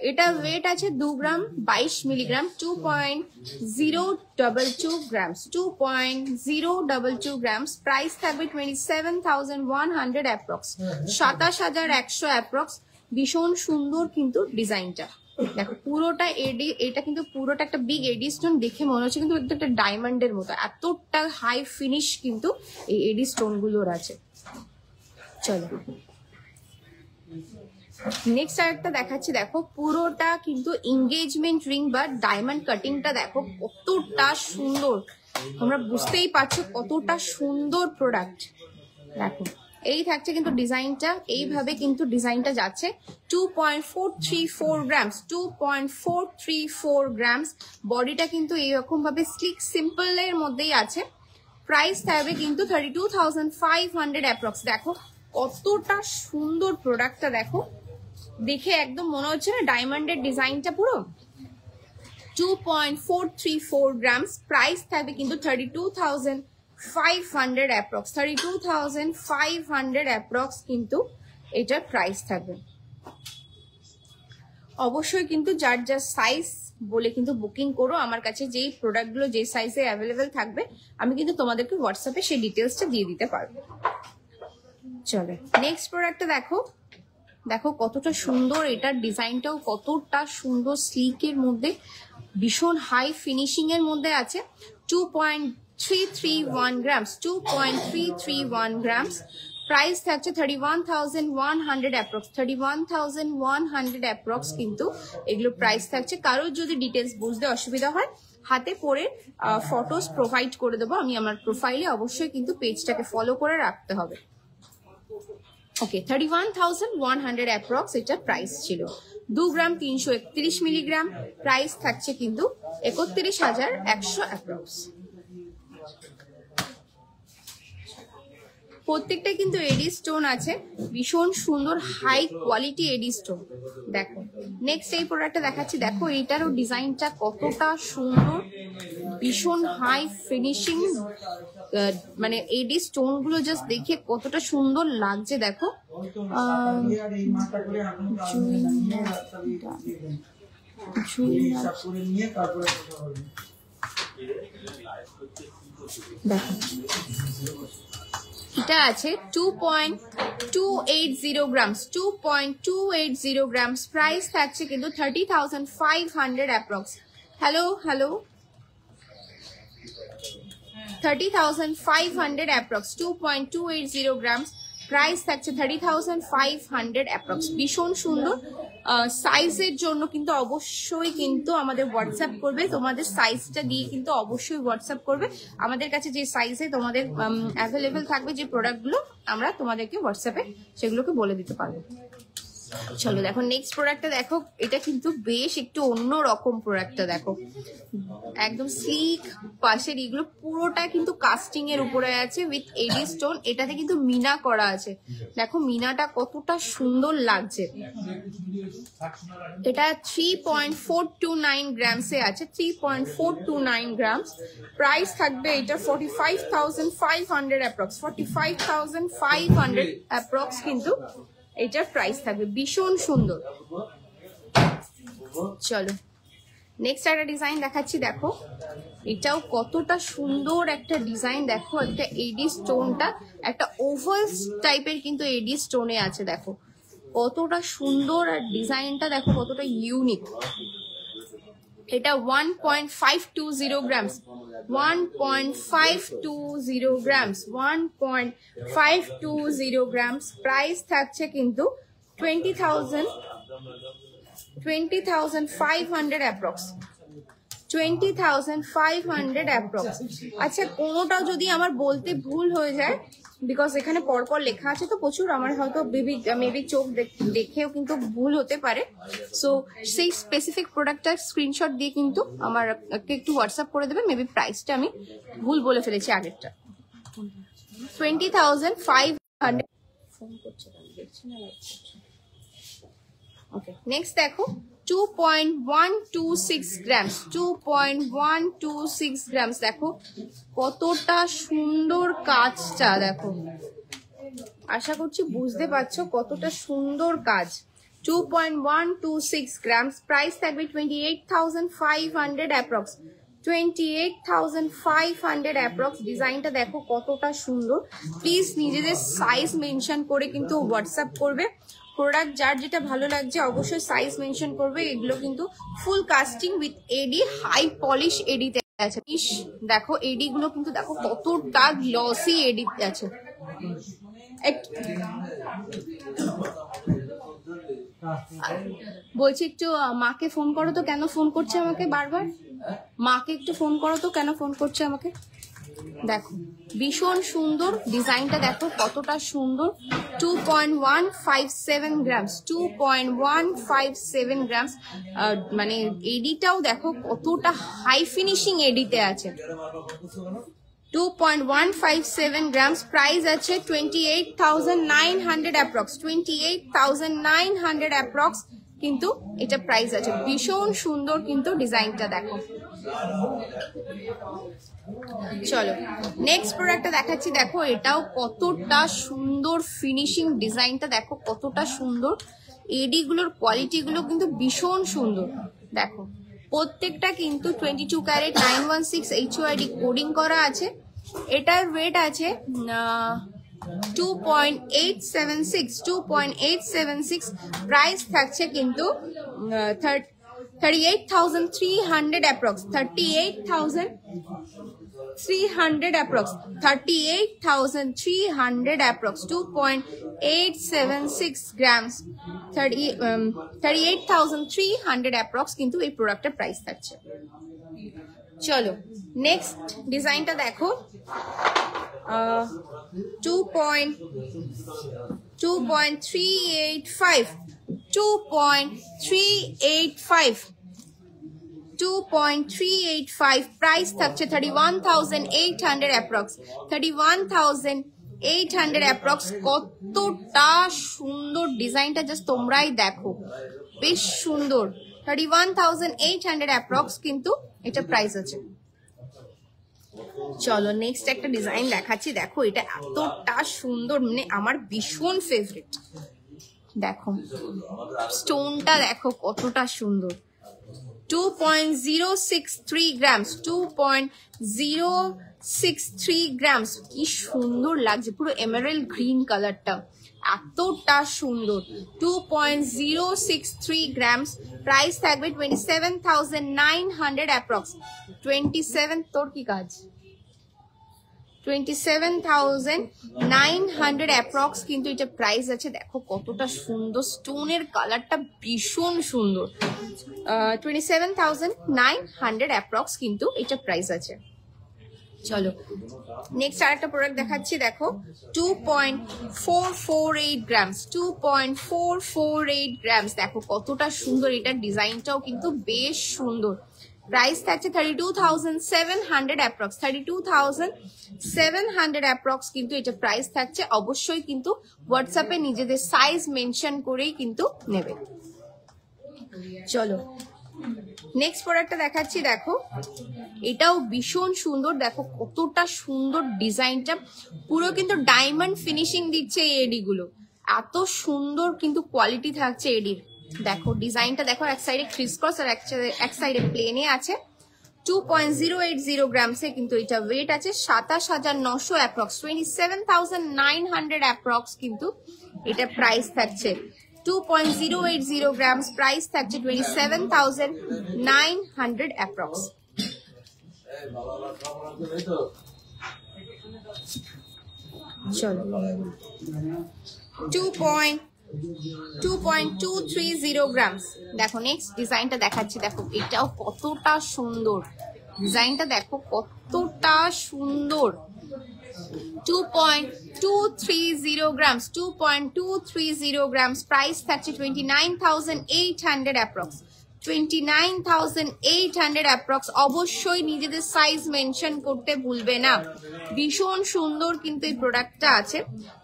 এটা ওয়েট আছে 2 গ্রাম 22 মিলিগ্রাম, 2.022 গ্রামস, 2.022 গ্রামস। প্রাইস থাকবে 27,100 অ্যাপ্রক্স, 27,100 অ্যাপ্রক্স। ভীষণ সুন্দর কিন্তু ডিজাইনটা। দেখো পুরোটা এডি, এটা কিন্তু পুরোটা একটা বিগ এডি স্টোন, দেখে মনে হচ্ছে কিন্তু একটা ডায়মন্ডের মতো, এতটা হাই ফিনিশ কিন্তু এই এডি স্টোন গুলোর আছে। চলো নেক্সট আরেকটা দেখাচ্ছি। দেখো পুরোটা কিন্তু এঙ্গেজমেন্ট রিং বা ডায়মন্ড কাটিংটা দেখো কতটা সুন্দর, তোমরা বুঝতেই পারছো কতটা সুন্দর প্রোডাক্ট। দেখো এই থাকছে কিন্তু ডিজাইনটা, এইভাবে কিন্তু ডিজাইনটা যাচ্ছে। 2.434 গ্রামস, 2.434 গ্রামস। বডিটা কিন্তু এইরকম ভাবে স্লিক সিম্পল এর মধ্যেই আছে। প্রাইস থাকবে কিন্তু 32,500 অ্যাপ্রক্স। দেখো কতটা সুন্দর প্রোডাক্টটা, দেখো দেখে একদম মনে হচ্ছে না ডায়মন্ডের ডিজাইনটা পুরো। 2.434 গ্রামস। প্রাইস থাকবে কিন্তু 32,500 অ্যাপ্রক্স, 32,500 অ্যাপ্রক্স কিন্তু এটার প্রাইস থাকবে। অবশ্যই কিন্তু যার যার সাইজ বলে কিন্তু বুকিং করো। আমার কাছে যেই প্রোডাক্টগুলো যে সাইজে অ্যাভেলেবেল থাকবে আমি কিন্তু তোমাদেরকে হোয়াটসঅ্যাপে সেই ডিটেলসটা দিয়ে দিতে পারবো। চলো নেক্সট প্রোডাক্টটা দেখো, দেখো কতটা সুন্দর, এটার ডিজাইনটাও কতটা সুন্দর, স্লিকের মধ্যে ভীষণ হাই ফিনিশিং এর মধ্যে আছে। 2.331 গ্রামস, 2.331 গ্রামস। প্রাইস থাকছে 31,100 অ্যাপ্রক্স, 31,100 অ্যাপ্রক্স কিন্তু এগুলো প্রাইস থাকছে। কারোর যদি ডিটেলস বুঝতে অসুবিধা হয় হাতে পরে ফটোস প্রোভাইড করে দেবো আমি আমার প্রোফাইলে। অবশ্যই কিন্তু পেজটাকে ফলো করে রাখতে হবে। ওকে 31,100 অ্যাপ্রক্স এটা প্রাইস ছিল। 2 গ্রাম 331 মিলিগ্রাম। প্রাইস থাকছে কিন্তু 31,100 অ্যাপ্রক্স। প্রত্যেকটা কিন্তু এডি স্টোন আছে, ভীষণ সুন্দর হাই কোয়ালিটি এডি স্টোন। দেখো নেক্সট এই প্রোডাক্টটা দেখাচ্ছি। দেখো এইটারও ডিজাইনটা কতটা সুন্দর, ভীষণ হাই ফিনিশিং, মানে এডি স্টোন গুলো জাস্ট দেখে কতটা সুন্দর লাগছে। দেখো দেখো এটা আছে 2.280 গ্রামস, 2.280 গ্রামস। প্রাইস থাকছে কিন্তু 30,500 approx. Hello 30,500 approx, 2.280 grams. Price থাকছে 30,500 অ্যাপ্রক্স। ভীষণ সুন্দর। সাইজের জন্য কিন্তু অবশ্যই কিন্তু আমাদের হোয়াটসঅ্যাপ করবে, তোমাদের সাইজটা দিয়ে কিন্তু অবশ্যই হোয়াটসঅ্যাপ করবে। আমাদের কাছে যে সাইজে তোমাদের অ্যাভেলেবেল থাকবে যে প্রোডাক্টগুলো, আমরা তোমাদেরকে হোয়াটসঅ্যাপে সেগুলোকে বলে দিতে পারবো। চলো দেখো নেক্সট প্রোডাক্টটা দেখো, এটা কিন্তু বেশ একটু অন্য রকম প্রোডাক্টটা দেখো, একদম স্লিক। পাশের এগুলো পুরোটা কিন্তু কাস্টিং এর উপরে আছে উইথ এডি স্টোন। এটাতে কিন্তু মিনা করা আছে, দেখো মিনাটা কতটা সুন্দর লাগছে। এটা 3.429 গ্রামসে আছে, 3.429 গ্রামস। প্রাইস থাকবে এটা 45,500 অ্যাপ্রক্স, 45,500 অ্যাপ্রক্স কিন্তু এটার প্রাইস থাকবে। ভীষণ সুন্দর। চলো নেক্সট একটা ডিজাইন দেখাচ্ছি, দেখো এটাও কতটা সুন্দর একটা ডিজাইন। দেখো একটা এডি স্টোনটা একটা ওভাল টাইপের কিন্তু এডি স্টোনে আছে, দেখো কতটা সুন্দর। আর ডিজাইনটা দেখো কতটা ইউনিক। এটা 1.520 গ্রামস, 1.520 গ্রামস, 1.520 গ্রামস। প্রাইস থাকছে কিন্তু 20,500 অ্যাপ্রক্স, 20,500 অ্যাপ্রক্স। আচ্ছা কোনোটাও যদি আমার বলতে ভুল হয়ে যায়, বিকজ এখানে পরপর লেখা আছে তো প্রচুর, আমার হয়তো মেবি চোখ দেখেও কিন্তু ভুল হতে পারে। সো সেই স্পেসিফিক প্রোডাক্টটার স্ক্রিনশট দিয়ে কিন্তু আমার একটু হোয়াটসঅ্যাপ করে দেবে। মেবি প্রাইসটা আমি ভুল বলে ফেলেছি আগেরটা। 20,500 ফোন করছে, দেখছি না। ওকে নেক্সট দেখো 2.126 গ্রামস, 2.126 গ্রামস। দেখো কতটা সুন্দর কাজটা, দেখো আশা করছি বুঝতে পারছো কতটা সুন্দর কাজ। 2.126 গ্রামস। প্রাইস থাকবে 28,500 অ্যাপ্রক্স, 28,500 অ্যাপ্রক্স। ডিজাইনটা দেখো কতটা সুন্দর। প্লিজ নিজেদের সাইজ মেনশন করে কিন্তু হোয়াটসঅ্যাপ করবে। প্রোডাক্ট যার যেটা ভালো লাগছে অবশ্যই সাইজ মেনশন করবে। এগুলো কিন্তু full casting with AD, high polish এডিতে আছে। দেখো এডি গুলো কিন্তু দেখো কতটা গ্লসি এডিতে আছে। বলছি একটু মাকে ফোন করো তো, কেন ফোন করছে আমাকে বারবার? মাকে একটু ফোন করো তো, কেন ফোন করছে আমাকে। দেখো ভীষণ সুন্দর ডিজাইনটা, দেখো কতটা সুন্দর। 2.157 গ্রামস, 2.157 গ্রামস। মানে এডিটাও দেখো কতটা হাই ফিনিশিং এডিতে আছে। 2.157 গ্রামস। প্রাইস আছে 28,900 অ্যাপ্রক্স, 28,900 অ্যাপ্রক্স কিন্তু এটা প্রাইস আছে। ভীষণ সুন্দর কিন্তু ডিজাইনটা দেখো। চলো নেক্সট প্রোডাক্টটা দেখাচ্ছি, দেখো এটাও কতটা সুন্দর ফিনিশিং। ডিজাইনটা দেখো কতটা সুন্দর। এডি গুলোর কোয়ালিটি গুলো কিন্তু ভীষণ সুন্দর। দেখো প্রত্যেকটা কিন্তু 22 ক্যারেট 916 HUID কোডিং করা আছে। এটার ওয়েট আছে 2.876। প্রাইস থাকছে কিন্তু 38,300 approx, 38,300 approx, 38,300 approx. 2.876 grams, 38,300 approx কিন্তু এই প্রোডাক্টের প্রাইস থাকছে। চলো নেক্সট ডিজাইনটা দেখো। 2.385 প্রাইস থাকছে 31,800 অ্যাপ্রক্স, 31,800 অ্যাপ্রক্স। কতটা সুন্দর ডিজাইনটা জাস্ট তোমরাই দেখো, বেশ সুন্দর। 31,800 অ্যাপ্রক্স কিন্তু এটা প্রাইস আছে। চলো নেক্সট একটা ডিজাইন দেখাচ্ছি, দেখো এটা এতটা সুন্দর, মানে আমার ভীষণ ফেভারিট। দেখো স্টোনটা দেখো কতটা সুন্দর। 2.063 grams, 2.063 grams, কি সুন্দর লাগছে, পুরো এমারেল্ড গ্রিন কালারটা এতটা সুন্দর। 2.063 grams, প্রাইস থাকবে 27,900 অ্যাপ্রক্স। 27 তোর কি কাজ, 27,900 অ্যাপ্রক্স কিন্তু এটা প্রাইস আছে। দেখো কতটা সুন্দর, স্টোনের কালারটা ভীষণ সুন্দর। 27,900 অ্যাপ্রক্স কিন্তু এটা প্রাইস আছে। চলো নেক্সট আরেকটা প্রোডাক্ট দেখাচ্ছি, দেখো 2.448 গ্রামস, 2.448 গ্রামস, দেখো কতটা সুন্দর, এটার ডিজাইনটাও কিন্তু বেশ সুন্দর। প্রাইস থাকছে 32,700 অ্যাপ্রক্স, 32,700 অ্যাপ্রক্স কিন্তু এটা প্রাইস থাকছে। অবশ্যই কিন্তু হোয়াটসঅ্যাপে নিজেদের সাইজ মেনশন করেই কিন্তু নেবে। চলো নেক্সট প্রোডাক্টটা দেখাচ্ছি, দেখো এটাও ভীষণ সুন্দর, দেখো কতটা সুন্দর ডিজাইনটা, পুরো কিন্তু ডায়মন্ড ফিনিশিং দিচ্ছে এই এডি গুলো, এত সুন্দর কিন্তু কোয়ালিটি থাকছে এডির। দেখো ডিজাইনটা দেখো, এক সাইডে ক্রিস ক্রস আর এক সাইডে প্লেনে আছে। 2.080 গ্রামসে কিন্তু এটা ওয়েট আছে। 27,900 অ্যাপ্রক্স, 27,900 অ্যাপ্রক্স কিন্তু এটা প্রাইস থাকছে। 2.080 গ্রামস, প্রাইস থাকছে 27,900 অ্যাপ্রক্স। চলো 2.230 গ্রামস, দেখো নেক্সট ডিজাইনটা দেখাচ্ছি, দেখো এটাও কতটা সুন্দর, ডিজাইনটা দেখো কতটা সুন্দর। 2.230 গ্রামস, 2.230 গ্রামস, প্রাইস থাকছে 29,800 অ্যাপ্রক্স, 29,800 অ্যাপ্রক্স। অবশ্যই নিজেদের সাইজ মেনশন করতে ভুলবে না, ভীষণ সুন্দর কিন্তু এই প্রোডাক্টটা আছে।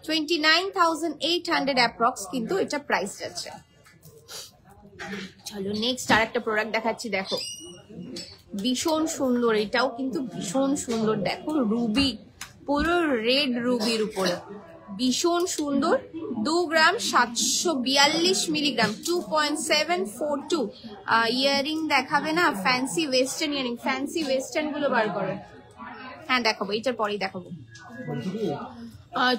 29,800 অ্যাপ্রক্স কিন্তু এটা প্রাইস আছে। চলো নেক্সট আরেকটা প্রোডাক্ট দেখাচ্ছি, দেখো ভীষণ সুন্দর, এটাও কিন্তু ভীষণ সুন্দর, দেখো রুবি, পুরো রেড রুবির উপরে, ভীষণ সুন্দর। 2 গ্রাম 742 মিলিগ্রাম, 2.742। ইয়ারিং দেখাবে না, fancy western earring, fancy western গুলো বার করো। হ্যাঁ দেখাবো, এটার পরেই দেখাবো।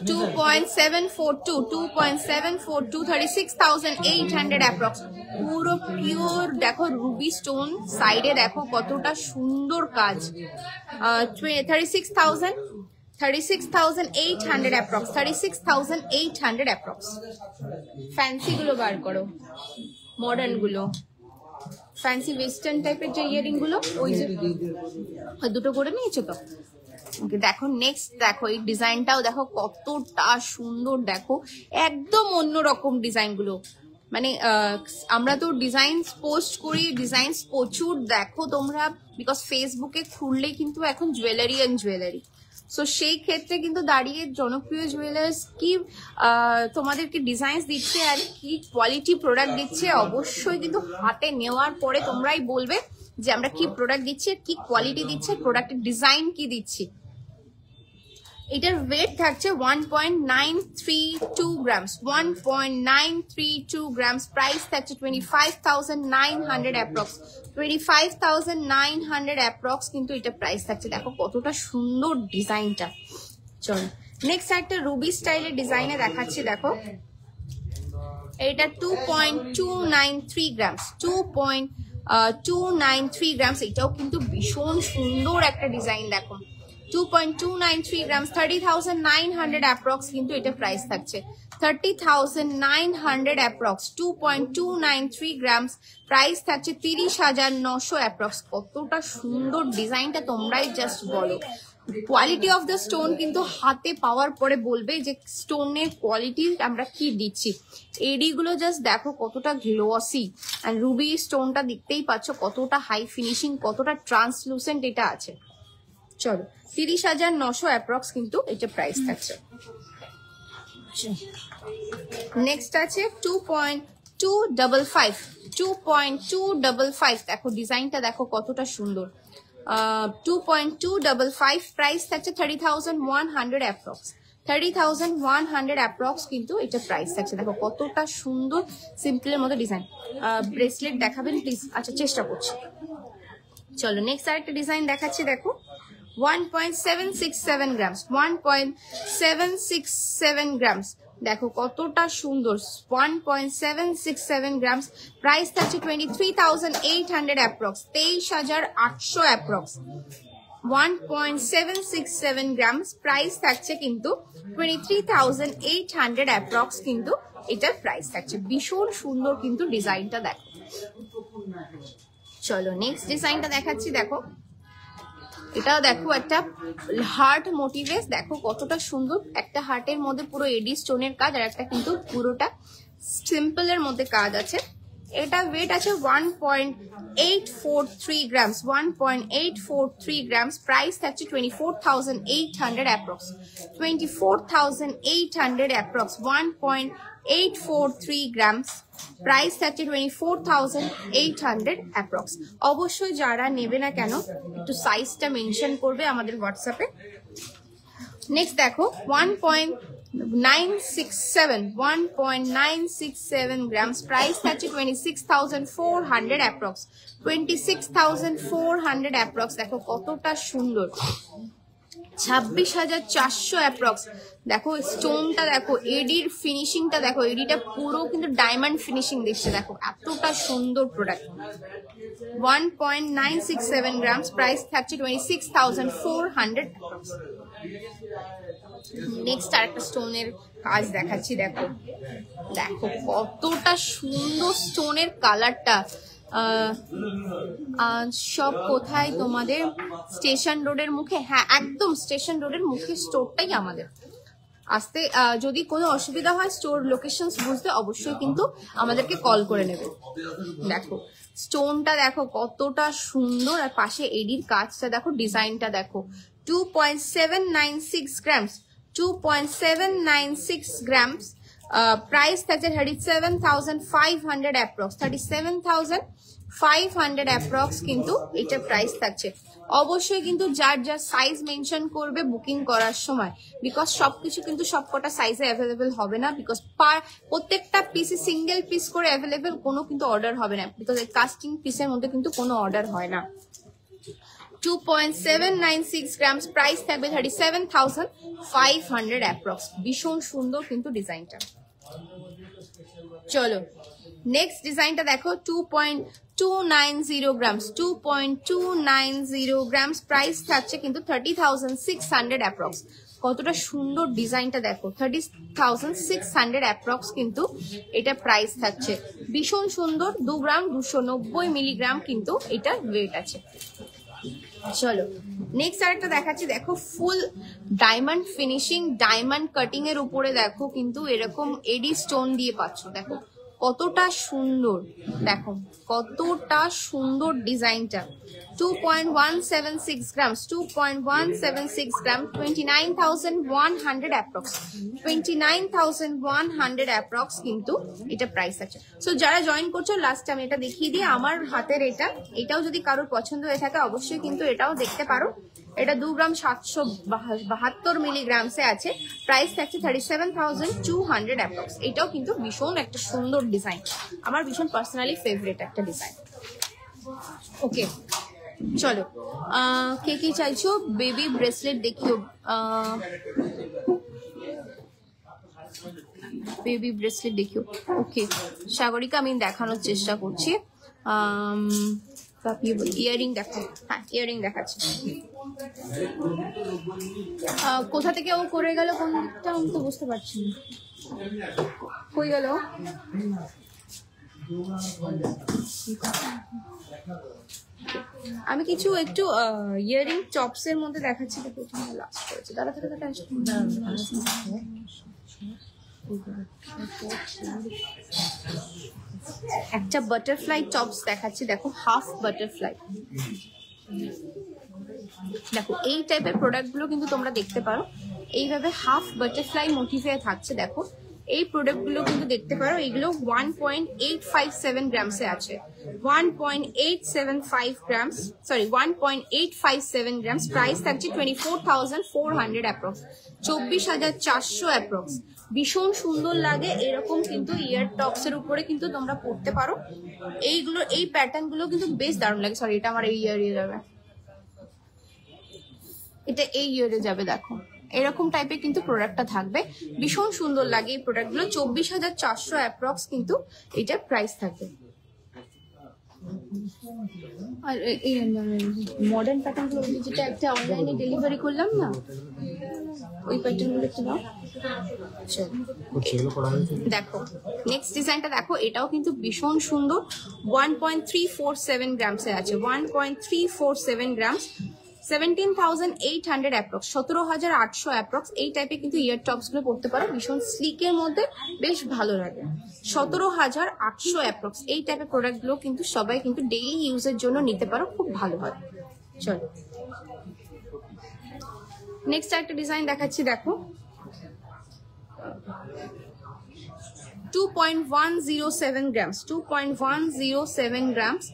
2.742, 2.742, 36,800 অ্যাপ্রক্স, পুরো পিওর দেখো রুবি স্টোন, সাইডে দেখো কতটা সুন্দর কাজ। 36,800 অ্যাপ্রক্স, 36,800 অ্যাপ্রক্স। ফ্যান্সি গুলো বার করো, মডার্ন গুলো, ফ্যান্সি ওয়েস্টার্ন টাইপের যে ইয়ারিং গুলো, ওই যে দুটো করে নিয়েছো তো। দেখো নেক্সট, দেখো এই ডিজাইনটাও দেখো কতটা সুন্দর, দেখো একদম অন্যরকম ডিজাইন গুলো, মানে আমরা তো ডিজাইন পোস্ট করি, ডিজাইন প্রচুর দেখো তোমরা, বিকজ ফেসবুকে খুললে কিন্তু এখন জুয়েলারি অ্যান্ড জুয়েলারি, সো সেই ক্ষেত্রে কিন্তু দাঁড়িয়ে জনপ্রিয় জুয়েলার্স কি তোমাদেরকে ডিজাইন দিচ্ছে আর কি কোয়ালিটি প্রোডাক্ট দিচ্ছে, অবশ্যই কিন্তু হাতে নেওয়ার পরে তোমরাই বলবে যে আমরা কি প্রোডাক্ট দিচ্ছি, কি কোয়ালিটি দিচ্ছে, প্রোডাক্টের ডিজাইন কি দিচ্ছি। এটার ওয়েট থাকছে 1.932 গ্রামস, 1.932 গ্রামস, প্রাইস থাকছে 25,900 অ্যাপ্রক্স, 25,900 অ্যাপ্রক্স কিন্তু এটা প্রাইস থাকছে। দেখো কতটা সুন্দর ডিজাইনটা। চলো নেক্সট একটা রুবি স্টাইলের ডিজাইনে দেখাচ্ছি, দেখো এটা 2.293 গ্রামস, 2.293 গ্রামস, এটাও কিন্তু ভীষণ সুন্দর একটা ডিজাইন। দেখো 2.293 গ্রামস, 30,900 অ্যাপ্রক্স কিন্তু এটা প্রাইস থাকছে, 30,900 অ্যাপ্রক্স। 2.293 গ্রামস, প্রাইস থাকছে 30,900 অ্যাপ্রক্স। কতটা সুন্দর ডিজাইনটা তোমরাই জাস্ট বলো। কোয়ালিটি অফ দ্য স্টোন কিন্তু হাতে পাওয়ার পরে বলবে যে স্টোনের কোয়ালিটি আমরা কি দিচ্ছি। এডি গুলো জাস্ট দেখো কতটা গ্লসি, আর রুবি স্টোনটা দেখতেই পাচ্ছ কতটা হাই ফিনিশিং, কতটা ট্রান্সলুসেন্ট এটা আছে। চলো 30,900 অ্যাপ্রক্স কিন্তু এটা প্রাইস থাকছে। নেক্সট আছে 2.255, 2.255, দেখো ডিজাইনটা দেখো কতটা সুন্দর। 2.255, প্রাইস থাকছে 30,100 অ্যাপ্রক্স, 30,100 অ্যাপ্রক্স কিন্তু এটা প্রাইস থাকছে। দেখো কতটা সুন্দর সিম্পলের মধ্যে ডিজাইন। ব্রেসলেট দেখাবেন প্লিজ? আচ্ছা চেষ্টা করছি। চলো নেক্সট আরেকটা ডিজাইন দেখাচ্ছি। দেখো 1.767 গ্রামস, 1.767 গ্রামস, দেখো কতটা সুন্দর। 1.767 গ্রামস, প্রাইস থাকছে 23,800 অ্যাপ্রক্স, 23,800 অ্যাপ্রক্স। 1.767 গ্রামস, প্রাইস থাকছে কিন্তু 23,800 অ্যাপ্রক্স কিন্তু এটার প্রাইস থাকছে। ভীষণ সুন্দর কিন্তু ডিজাইনটা দেখো। চলো নেক্সট ডিজাইনটা দেখাচ্ছি। দেখো এটাও দেখো একটা হার্ট মোটিভেস, দেখো কতটা সুন্দর। একটা হার্টের মধ্যে পুরো এডি স্টোনের কাজ, আর একটা কিন্তু পুরোটা সিম্পলের মধ্যে কাজ আছে। এটা ওয়েট আছে 1.843 গ্রামস, 1.843 গ্রামস, প্রাইস থাকছে 24,800 অ্যাপ্রক্স, 24,800 অ্যাপ্রক্স। 1.843 গ্রামস, প্রাইস থাকছে 24,800 অ্যাপ্রক্স। অবশ্যই যারা নেবে না কেন একটু সাইজটা মেনশন করবে আমাদের হোয়াটসঅ্যাপে। নেক্সট দেখো 1.967 গ্রামস, প্রাইস থাকছে 26,400 অ্যাপ্রক্স, 26,400 অ্যাপ্রক্স। দেখো কতটা সুন্দর, 26,400 অ্যাপ্রক্স। দেখো স্টোনটা দেখো, এডির ফিনিশিংটা দেখো, এডিটা পুরো কিন্তু ডায়মন্ড ফিনিশিং দিচ্ছে। দেখো এতটা সুন্দর প্রোডাক্ট। 1.967 গ্রামস, প্রাইস থাকছে 26,400 অ্যাপ্রক্স। নেক্সট আরেকটা স্টোনের কাজ দেখাচ্ছি। দেখো দেখো কতটা সুন্দর স্টোনের কালারটা। সব কোথায় তোমাদের? স্টেশন রোডের মুখে। হ্যাঁ একদম স্টেশন রোডের মুখে স্টোরটাই আমাদের। আসতে যদি কোনো অসুবিধা হয় স্টোর লোকেশন বুঝতে অবশ্যই কিন্তু আমাদেরকে কল করে নেবে। দেখো স্টোনটা দেখো কতটা সুন্দর, আর পাশে এডির কাজটা দেখো, ডিজাইনটা দেখো। 2.796 গ্রামস, 2.796 গ্রামস, প্রাইস থাকছে 37,500 অ্যাপ্রক্স, 37,500 অ্যাপ্রক্স কিন্তু এটা প্রাইস থাকছে। অবশ্যই কিন্তু যার যার সাইজ মেনশন করবে বুকিং করার সময়, বিকজ সবকিছু কিন্তু সবকটা সাইজে অ্যাভেলেবেল হবে না, বিকজ প্রত্যেকটা পিসে সিঙ্গেল পিস করে অ্যাভেলেবেল কোনো কিন্তু অর্ডার হবে না, বিকজ এই কাস্টিং পিসের মধ্যে কিন্তু কোনো অর্ডার হয় না। 2.796 গ্রামস, প্রাইস থাকবে 37,500 অ্যাপ্রক্স। ভীষণ সুন্দর কিন্তু ডিজাইনটা। চলো নেক্সট ডিজাইনটা দেখো 2.290 গ্রামস, 2.290 গ্রামস, প্রাইস থাকছে কিন্তু 30,600 অ্যাপ্রক্স। কতটা সুন্দর ডিজাইনটা দেখো, 30,600 অ্যাপ্রক্স কিন্তু এটা প্রাইস থাকছে। ভীষণ সুন্দর, 2 গ্রাম 290 মিলিগ্রাম কিন্তু এটা ওয়েট আছে। চলো নেক্সট আরেকটা দেখাচ্ছি। দেখো ফুল ডায়মন্ড ফিনিশিং, ডায়মন্ড কাটিং এর উপরে দেখো কিন্তু এরকম এডি স্টোন দিয়ে পাচ্ছ। দেখো কতটা সুন্দর, দেখো কতটা সুন্দর ডিজাইনটা। 2.176 গ্রামস, 2.176 গ্রাম, 29,100 অ্যাপ্রক্স, 29,100 অ্যাপ্রক্স কিন্তু এটা প্রাইস আছে। সো যারা জয়েন করছো লাস্ট আমি এটা দেখিয়ে দিই, আমার হাতের এটাও যদি কারোর পছন্দ হয়ে থাকে অবশ্যই কিন্তু এটাও দেখতে পারো। এটা 2 গ্রাম 772 মিলিগ্রামসে আছে, প্রাইস থাকছে 37,200 অ্যাপ্রক্স। এটাও কিন্তু ভীষণ একটা সুন্দর ডিজাইন, আমার ভীষণ পার্সোনালি ফেভারিট একটা ডিজাইন। ওকে চলো কে কি চাইছো? বেবি ব্রেসলেট দেখিও, বেবি ব্রেসলেট দেখিও। ওকে সাগরিকা আমি দেখানোর চেষ্টা করছি। ইয়ারিং দেখো, হ্যাঁ ইয়ারিং দেখাচ্ছি। কোথা থেকে ও করে গেল, কোন দিকটা আমি তো বুঝতে পারছি না, কই গেল? আমি কিছু একটু ইয়ারিং চপস এর মধ্যে দেখাচ্ছি, দেখো লাস্ট করেছে। দাঁড়া থেকে একটা বাটারফ্লাই টপস দেখাচ্ছি। দেখো হাফ বাটারফ্লাই, দেখো এই টাইপের প্রোডাক্ট গুলো কিন্তু তোমরা দেখতে পারো। এইভাবে হাফ বাটারফ্লাই মোটিভে থাকছে। দেখো এই প্রোডাক্টগুলো কিন্তু দেখতে পারো, এগুলো 1.857 গ্রামসে আছে, 1.875 গ্রামস, সরি 1.857 গ্রামস। প্রাইস থাকছে 24,400 অ্যাপ্রক্স, 24,400 অ্যাপ্রক্স। ভীষণ সুন্দর লাগে এরকম কিন্তু ইয়ার টপস এর উপরে কিন্তু তোমরা পড়তে পারো। এইগুলো, এই প্যাটার্ন গুলো কিন্তু বেশ দারুণ লাগে। সরি, এটা আমার এই ইয়ারে যাবে, এটা এই ইয়ারে যাবে। দেখো এরকম টাইপের কিন্তু প্রোডাক্টটা থাকবে, ভীষণ সুন্দর লাগে এই প্রোডাক্টগুলো। 24,400 অ্যাপ্রক্স কিন্তু এটার প্রাইস থাকবে। আর এই মডার্ন প্যাটার্ন গুলো যেটা একটা অনলাইনে ডেলিভারি করলাম না, ওই প্যাটার্ন গুলো একটু নাও। দেখো নেক্সট ডিজাইনটা দেখো, এটাও কিন্তু ভীষণ সুন্দর। 1.347 গ্রামসে আছে, 1.347 গ্রামস, 17,800 অ্যাপ্রক্স, 17,800 অ্যাপ্রক্স। এই টাইপের কিন্তু ইয়ার টপস গুলো পড়তে পারো, ভীষণ স্লিকের মধ্যে বেশ ভালো লাগে। 17,800 অ্যাপ্রক্স। এই টাইপের প্রোডাক্ট গুলো কিন্তু সবাই কিন্তু ডেইলি ইউজের জন্য নিতে পারো, খুব ভালো হয়। চলো নেক্সট একটা ডিজাইন দেখাচ্ছি। দেখো 2.107 গ্রামস, 2.107 গ্রামস।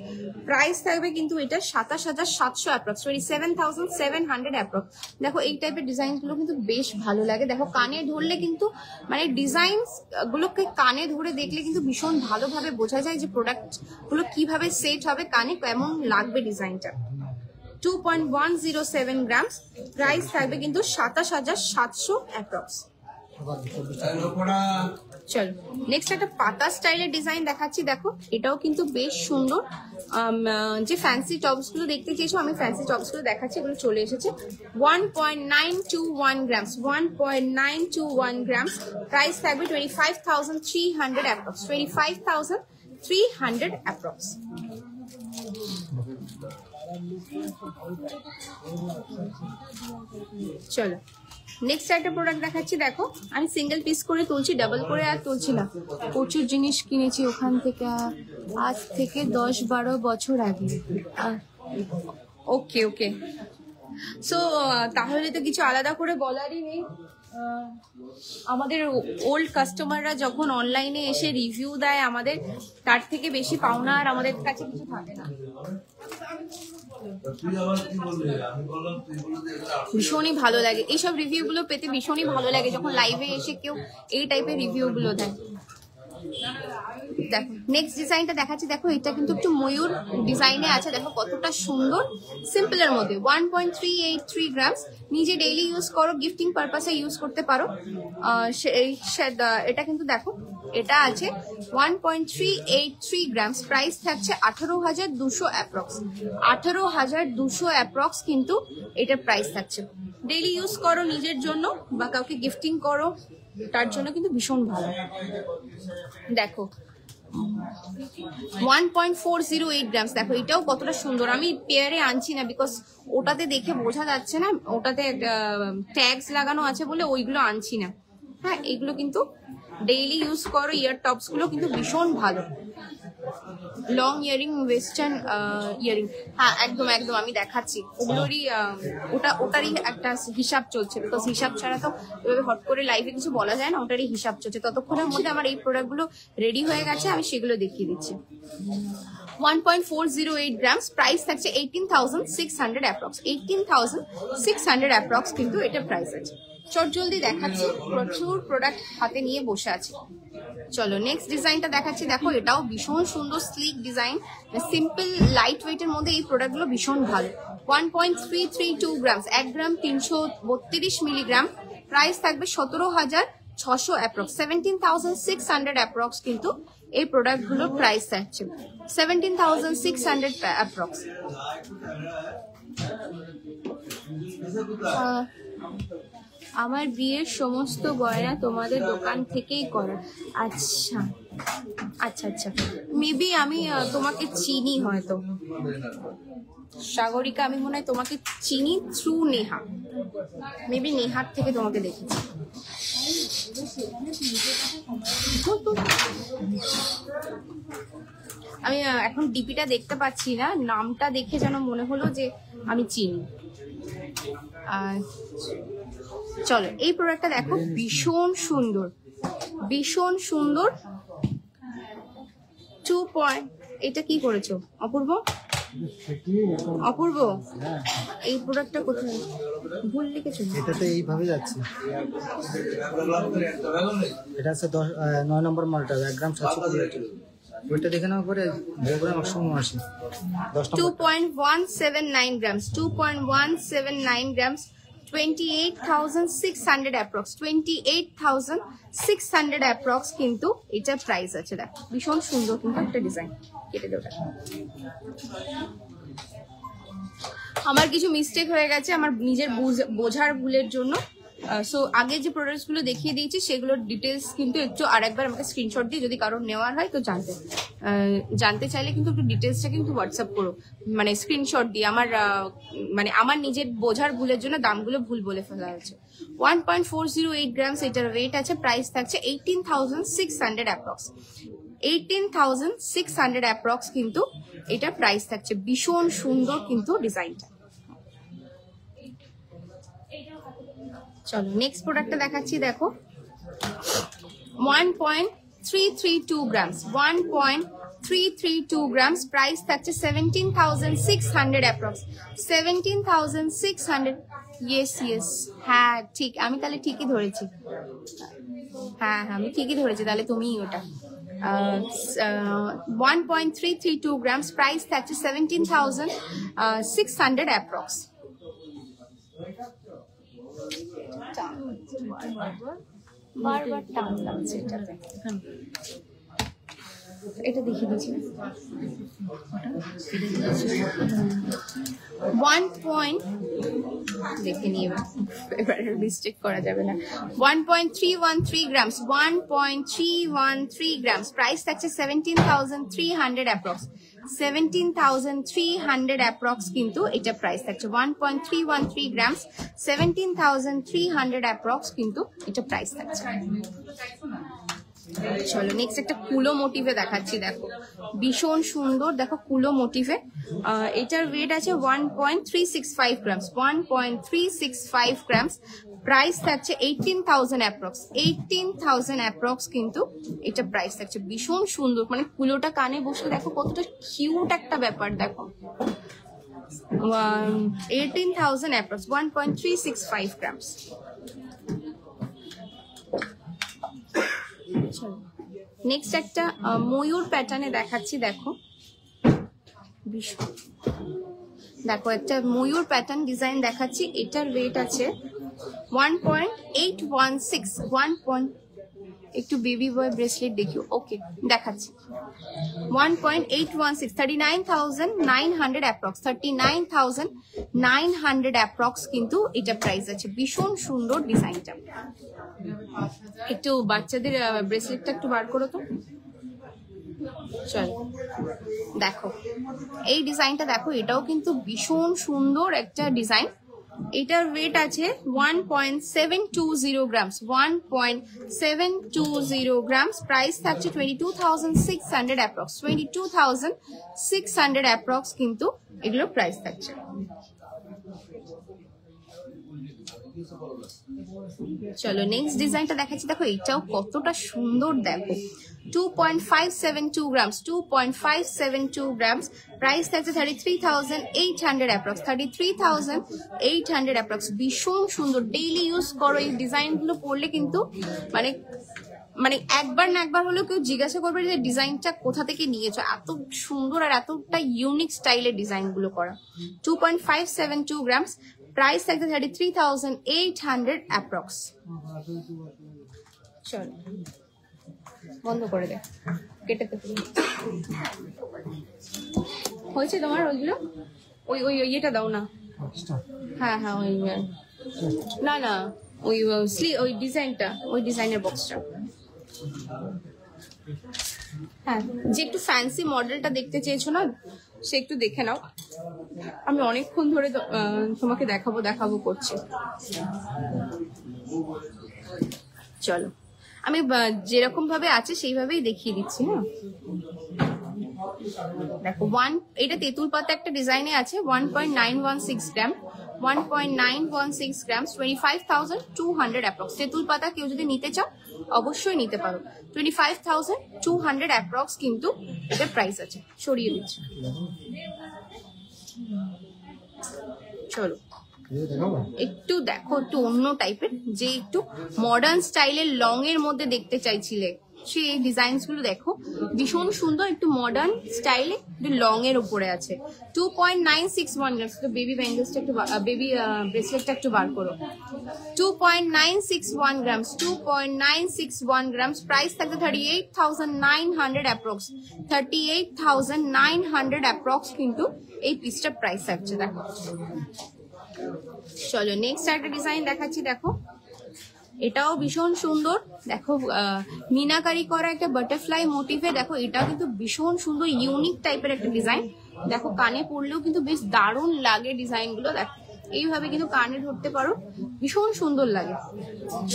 প্রাইস থাকবে কিন্তু এটা 27,700 অ্যাপ্রক্স, 27,700 অ্যাপ্রক্স। দেখো এই টাইপের ডিজাইন গুলো কিন্তু বেশ ভালো লাগে। দেখো কানে ধরলে কিন্তু মানে ডিজাইন গুলোকে কানে ধরে দেখলে কিন্তু ভীষণ ভালোভাবে বোঝা যায় যে প্রোডাক্ট গুলো কিভাবে সেট হবে, কানে কেমন লাগবে ডিজাইনটা। 2.107 গ্রামস। প্রাইস থাকবে কিন্তু 27,700 অ্যাপ্রক্স। চলো নেক্সট একটা পাতা স্টাইলের ডিজাইন দেখাচ্ছি। দেখো এটাও কিন্তু বেশ সুন্দর। যে ফ্যান্সি টপস গুলো দেখতে চেয়েছো, আমি ফ্যান্সি টপস গুলো দেখাচ্ছি, এগুলো চলে এসেছে। 1.921 গ্রামস, 1.921 গ্রামস। প্রাইস থাকবে 25,300 অ্যাপ্রক্স, 25,300 অ্যাপ্রক্স। চলো নেক্সট একটা প্রোডাক্ট দেখাচ্ছি। দেখো আমি সিঙ্গেল পিস করে তুলছি, ডাবল করে আর তুলছি না। প্রচুর জিনিস কিনেছি ওখান থেকে, আজ থেকে 10-12 বছর আগে। ওকে ওকে, সো তাহলে তো কিছু আলাদা করে বলারই নেই। আমাদের ওল্ড কাস্টমাররা যখন অনলাইনে এসে রিভিউ দেয় আমাদের, তার থেকে বেশি পাওনা আর আমাদের কাছে কিছু থাকে না। ভীষণই ভালো লাগে এইসব রিভিউ গুলো পেতে, ভীষণই ভালো লাগে যখন লাইভে এসে কেউ এই টাইপের রিভিউ গুলো দেয়। দেখো নেক্সট ডিজাইনটা দেখাচ্ছি। দেখো এটা কিন্তু একটু ময়ূর ডিজাইনে আছে, দেখো কতটা সুন্দর, সিম্পলের মধ্যে। 1.383 গ্রামস। নিজে ডেইলি ইউজ করো, গিফটিং পারপাসে ইউজ করতে পারো। এটা কিন্তু দেখো এটা আছে 1.383 গ্রামস। প্রাইস থাকছে 18,200 অ্যাপ্রক্স, 18,200 অ্যাপ্রক্স কিন্তু এটার প্রাইস থাকছে। ডেইলি ইউজ করো নিজের জন্য বা কাউকে গিফটিং করো, তার জন্য কিন্তু ভীষণ ভালো। দেখো 1.408 গ্রামস। দেখো এটাও কতটা সুন্দর। আমি পেয়ারে আনছি না বিকজ ওটাতে দেখে বোঝা যাচ্ছে না, ওটাতে ট্যাগস লাগানো আছে বলে ওইগুলো আনছি না। হ্যাঁ এগুলো কিন্তু ডেইলি ইউজ করো, ইয়ার টপস গুলো কিন্তু ভীষণ ভালো। লং ইয়ারিং, ওয়েস্টার্ন ইয়ারিং, হ্যাঁ একদম একদম আমি দেখাচ্ছি। ওগুলোরই ওটারই একটা হিসাব চলছে, বিকজ হিসাব ছাড়া তো এভাবে হট করে লাইভে কিছু বলা যায় না, ওটারই হিসাব চলছে। ততক্ষণের মধ্যে আমার এই প্রোডাক্টগুলো রেডি হয়ে গেছে, আমি সেগুলো দেখিয়ে দিচ্ছি। 1.408 গ্রামস। প্রাইস থাকছে 18,600 অ্যাপ্রক্স, 18,600 অ্যাপ্রক্স কিন্তু এটা প্রাইস আছে। চট জলদি দেখাচ্ছি, প্রচুর প্রোডাক্ট হাতে নিয়ে বসে আছে। চলো নেক্সট ডিজাইনটা দেখাচ্ছি। দেখো এটাও ভীষণ সুন্দর স্লিক ডিজাইন, সিম্পল লাইট ওয়েটের মধ্যে এই প্রোডাক্টগুলো ভীষণ ভালো। 1.332 গ্রামস, 1 গ্রাম 332 মিলিগ্রাম। প্রাইস থাকবে 17,600 অ্যাপ্রক্স, 17,600 অ্যাপ্রক্স কিন্তু এই প্রোডাক্টগুলোর প্রাইস থাকছে, 17,600 অ্যাপ্রক্স। আমার বিয়ের সমস্ত গয়না তোমাদের দোকান থেকেই করা। আচ্ছা আচ্ছা আচ্ছা, মেবি আমি তোমাকে চিনি হয়তো, সাগরিকা, আমি মনে হয় তোমাকে চিনি থ্রু নেহা, মেবি নেহার থেকে তোমাকে দেখেছি। আমি এখন ডিপিটা দেখতে পাচ্ছি না, নামটা দেখে যেন মনে হলো যে আমি চিনি। চলো এই প্রোডাক্টটা দেখো ভীষণ সুন্দর, ভীষণ সুন্দর। 2 পয়েন্ট, এটা কি করেছো অপূর্ব? অপূর্ব এই প্রোডাক্টটা কোথায় ভুল লিখেছো? এটাতে এইভাবে যাচ্ছে। এটা আছে 9 নম্বর মালটা 1 গ্রাম 700 ওইটা দেখে নেওয়ার পরে বগুড়া ম্যাক্সিমাম আসে 10 নম্বর। 2.179 grams, 2.179 grams, 28,600 approx, 28,600 approx কিন্তু এটা প্রাইস আছে। দেখ ভীষণ সুন্দর কিন্তু একটা ডিজাইন। কেটে দেবো। আমার কিছু মিস্টেক হয়ে গেছে আমার নিজের বোঝার ভুলের জন্য। সো আগে যে প্রোডাক্টস গুলো দেখিয়ে দিয়েছি সেগুলোর ডিটেলস কিন্তু একটু আরেকবার আমাকে স্ক্রিনশট দিয়ে যদি কারোর নেওয়ার হয় তো জানতে চাইলে কিন্তু একটু ডিটেলসটা কিন্তু হোয়াটসঅ্যাপ করো, মানে স্ক্রিনশট দিয়ে। আমার নিজের বোঝার ভুলের জন্য দামগুলো ভুল বলে ফেলা হয়েছে। 1.408 গ্রামস এটার ওয়েট আছে, প্রাইস থাকছে 18,600 অ্যাপ্রক্স, 18,600 অ্যাপ্রক্স কিন্তু এটা প্রাইস থাকছে। ভীষণ সুন্দর কিন্তু ডিজাইনটা। চলো নেক্সট প্রোডাক্টটা দেখাচ্ছি। দেখো 1.332 গ্রামস, 1.332 গ্রামস, প্রাইস থাকছে 17,600 অ্যাপ্রক্স, 17,600। ইয়েস ইয়েস, হ্যাঁ ঠিক, আমি তাহলে ঠিকই ধরেছি। হ্যাঁ হ্যাঁ আমি ঠিকই ধরেছি, তাহলে তুমিই ওটা। 1.332 গ্রামস, প্রাইস থাকছে 17,600 অ্যাপ্রক্স। বারবার টান লাগছে এটাতে, এটা দেখিয়ে দিচ্ছি। 1 পয়েন্ট দেখে নিয়ে এবার মিস্টেক করা যাবে না। 1.313 গ্রামস, 1.313 গ্রামস, প্রাইস থাকছে 17,300 অ্যাপ্রক্স, 17,300 অ্যাপ্রক্স কিন্তু এটা প্রাইস থাকছে। 1.313 গ্রামস, 17,300 অ্যাপ্রক্স কিন্তু এটা প্রাইস থাকছে। চলো নেক্সট একটা কুলো মোটিভে দেখাচ্ছি। দেখো ভীষণ সুন্দর, দেখো কুলো মোটিভে। এটার ওয়েট আছে 1.365 গ্রামস, 1.365 গ্রামস, প্রাইস থাকছে 18,000 অ্যাপ্রক্স, 18,000 অ্যাপ্রক্স কিন্তু এটা প্রাইস থাকছে। ভীষণ সুন্দর, মানে কুলোটা কানে বসে দেখো কতটা কিউট একটা ব্যাপার। দেখো 18,000 অ্যাপ্রক্স, 1.365 গ্রামস। নেক্সট একটা ময়ূর প্যাটার্নে দেখাচ্ছি। দেখো দেখো একটা ময়ূর প্যাটার্ন ডিজাইন দেখাচ্ছি। এটার ওয়েট আছে 1.816, একটু বেবি বয় ব্রেসলেট দেখিও। ওকে দেখাচ্ছি। 1.816, 39,900 অ্যাপ্রক্স, 39,900 অ্যাপ্রক্স কিন্তু এটা প্রাইস আছে। ভীষণ সুন্দর ডিজাইনটা। একটু বাচ্চাদের ব্রেসলেটটা একটু বার করো তো। চলো দেখো এই ডিজাইনটা দেখো, এটাও কিন্তু ভীষণ সুন্দর একটা ডিজাইন। এটার ওয়েট আছে 1.720 গ্রামস, 1.720 গ্রামস, প্রাইস থাকছে 22,600 অ্যাপ্রক্স, 22,600 অ্যাপ্রক্স কিন্তু এগুলো প্রাইস থাকছে। চলো নেক্সট ডিজাইনটা দেখাচ্ছি। দেখো এটাও কতটা সুন্দর। দেখো 2.572 গ্রামস, 2.572 গ্রামস, প্রাইস থাকছে 33,800 অ্যাপ্রক্স, 33,800 অ্যাপ্রক্স। ভীষণ সুন্দর, ডেইলি ইউজ করো এই ডিজাইনগুলো পরলে কিন্তু মানে একবার না একবার হলেও কেউ জিজ্ঞাসা করবে যে ডিজাইনটা কোথা থেকে নিয়েছো। এত সুন্দর আর এতটা ইউনিক স্টাইলের ডিজাইনগুলো করা। 2.572 গ্রামস, প্রাইস থাকছে 33,800 অ্যাপ্রক্স। চলো বন্ধ করে দে, কেটে দে। হয়েছে তোমার ওইগুলো? ওই ওই ইয়েটা দাও না। হ্যাঁ হ্যাঁ ওই না না ওই ওই ডিজাইনটা, ওই ডিজাইনের বক্সটা। হ্যাঁ যে একটু ফ্যান্সি মডেলটা দেখতে চেয়েছো না, সে একটু দেখে নাও। আমি অনেকক্ষণ ধরে তোমাকে দেখাবো করছি। চলো আমি যেরকম ভাবে আছে সেইভাবেই দেখিয়ে দিচ্ছি। হ্যাঁ দেখো এটা তেঁতুল পাতা একটা ডিজাইনে আছে। 1.916 গ্রাম, 1.916 গ্রামস, 25,200 অ্যাপ্রক্স। তেঁতুল পাতা কেউ যদি নিতে চাও অবশ্যই নিতে পারো। 25,200 অ্যাপ্রক্স কিন্তু এটা প্রাইস আছে। সরিয়ে দিচ্ছি, চলো একটু দেখো, একটু অন্য টাইপের, যে একটু মডার্ন স্টাইলের লং এর মধ্যে দেখতে চাইছিলে সেই ডিজাইনস গুলো দেখো, ভীষণ সুন্দর, একটু মডার্ন স্টাইলে একটু লং এর উপরে আছে। 2.961 গ্রামস। তো বেবি ব্যাঙ্গেলসটা একটু, বেবি ব্রেসলেটটা একটু বার করো। 2.961 গ্রামস, 2.961 গ্রামস। প্রাইস থাকবে 38,900 অ্যাপ্রক্স, 38,900 অ্যাপ্রক্স কিন্তু এই পিসটা প্রাইস থাকছে। দেখো চলো নেক্সট একটা ডিজাইন দেখাচ্ছি। দেখো এটাও ভীষণ সুন্দর, দেখো মিনাকারি করা একটা বাটারফ্লাই মোটিভে। দেখো এটাও কিন্তু ভীষণ সুন্দর, ইউনিক টাইপের একটা ডিজাইন। দেখো কানে পরলেও কিন্তু বেশ দারুণ লাগে ডিজাইন গুলো। দেখো এইভাবে কিন্তু কানে ধরতে পারো, ভীষণ সুন্দর লাগে।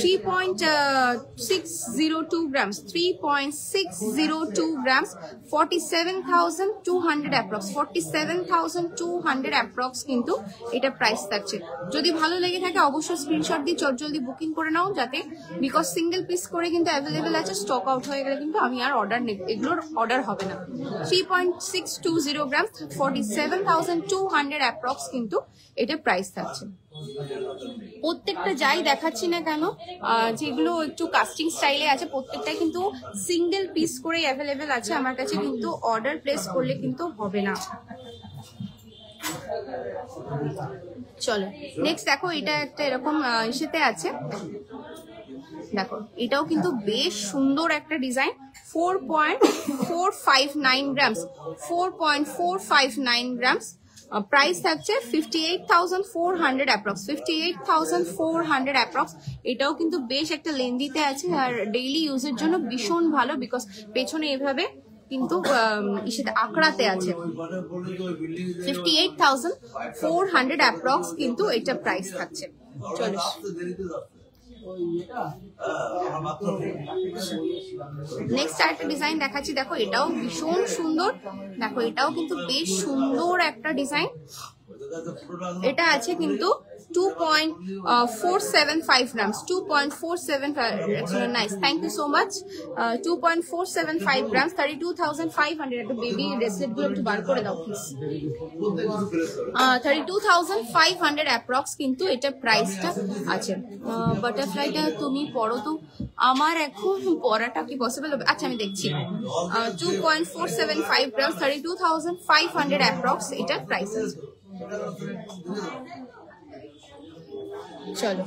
3.602 গ্রামস, 3.602 গ্রামস, 47,200 অ্যাপ্রক্স, 47,200 অ্যাপ্রক্স কিন্তু এটা প্রাইস থাকছে। যদি ভালো লেগে থাকে অবশ্যই স্ক্রিনশট দিয়ে জলদি বুকিং করে নাও, যাতে, বিকজ সিঙ্গেল পিস করে কিন্তু অ্যাভেলেবেল আছে, স্টক আউট হয়ে গেলে কিন্তু আমি আর অর্ডার নেব, এগুলোর অর্ডার হবে না। 3.620 গ্রামস, 47,200 অ্যাপ্রক্স কিন্তু এটা প্রাইস থাকছে। প্রত্যেকটা যাই দেখাচ্ছি না কেন, যেগুলো একটু কাস্টিং স্টাইলে আছে প্রত্যেকটাই কিন্তু সিঙ্গেল পিস করে অ্যাভেলেবেল আছে আমার কাছে, কিন্তু অর্ডার প্লেস করলে কিন্তু হবে না। চলো নেক্সট দেখো, এটা একটা এরকম ইসেতে আছে। দেখো এটাও কিন্তু বেশ সুন্দর একটা ডিজাইন। 4.459 grams, 4.459 grams. প্রাইস থাকছে 58,400 অ্যাপ্রক্স, 58,400 অ্যাপ্রক্স। এটাও কিন্তু বেশ একটা লেন্দিতে আছে আর ডেইলি ইউজের জন্য ভীষণ ভালো, বিকজ পেছনে এভাবে কিন্তু আঁকড়াতে আছে। 58,400 অ্যাপ্রক্স কিন্তু এটা প্রাইস থাকছে। চলো নেক্সট আরেকটা ডিজাইন দেখাচ্ছি। দেখো এটাও ভীষণ সুন্দর, দেখো এটাও কিন্তু বেশ সুন্দর একটা ডিজাইন। এটা আছে কিন্তু 2.475 grams, 2.475, nice, thank you so much. 2.475 grams, 32,500. একটা বেবি ব্রেসলেট গুলো একটু বার করে দাও প্লিজ। 32,500 অ্যাপ্রক্স কিন্তু এটা প্রাইসটা আছে। বাটারফ্লাইটা তুমি পরো তো, আমার এখন পরাটা কি পসিবল হবে? আচ্ছা আমি দেখছি। 2.475 grams, 32,500 অ্যাপ্রক্স এটা প্রাইস আছে। চলো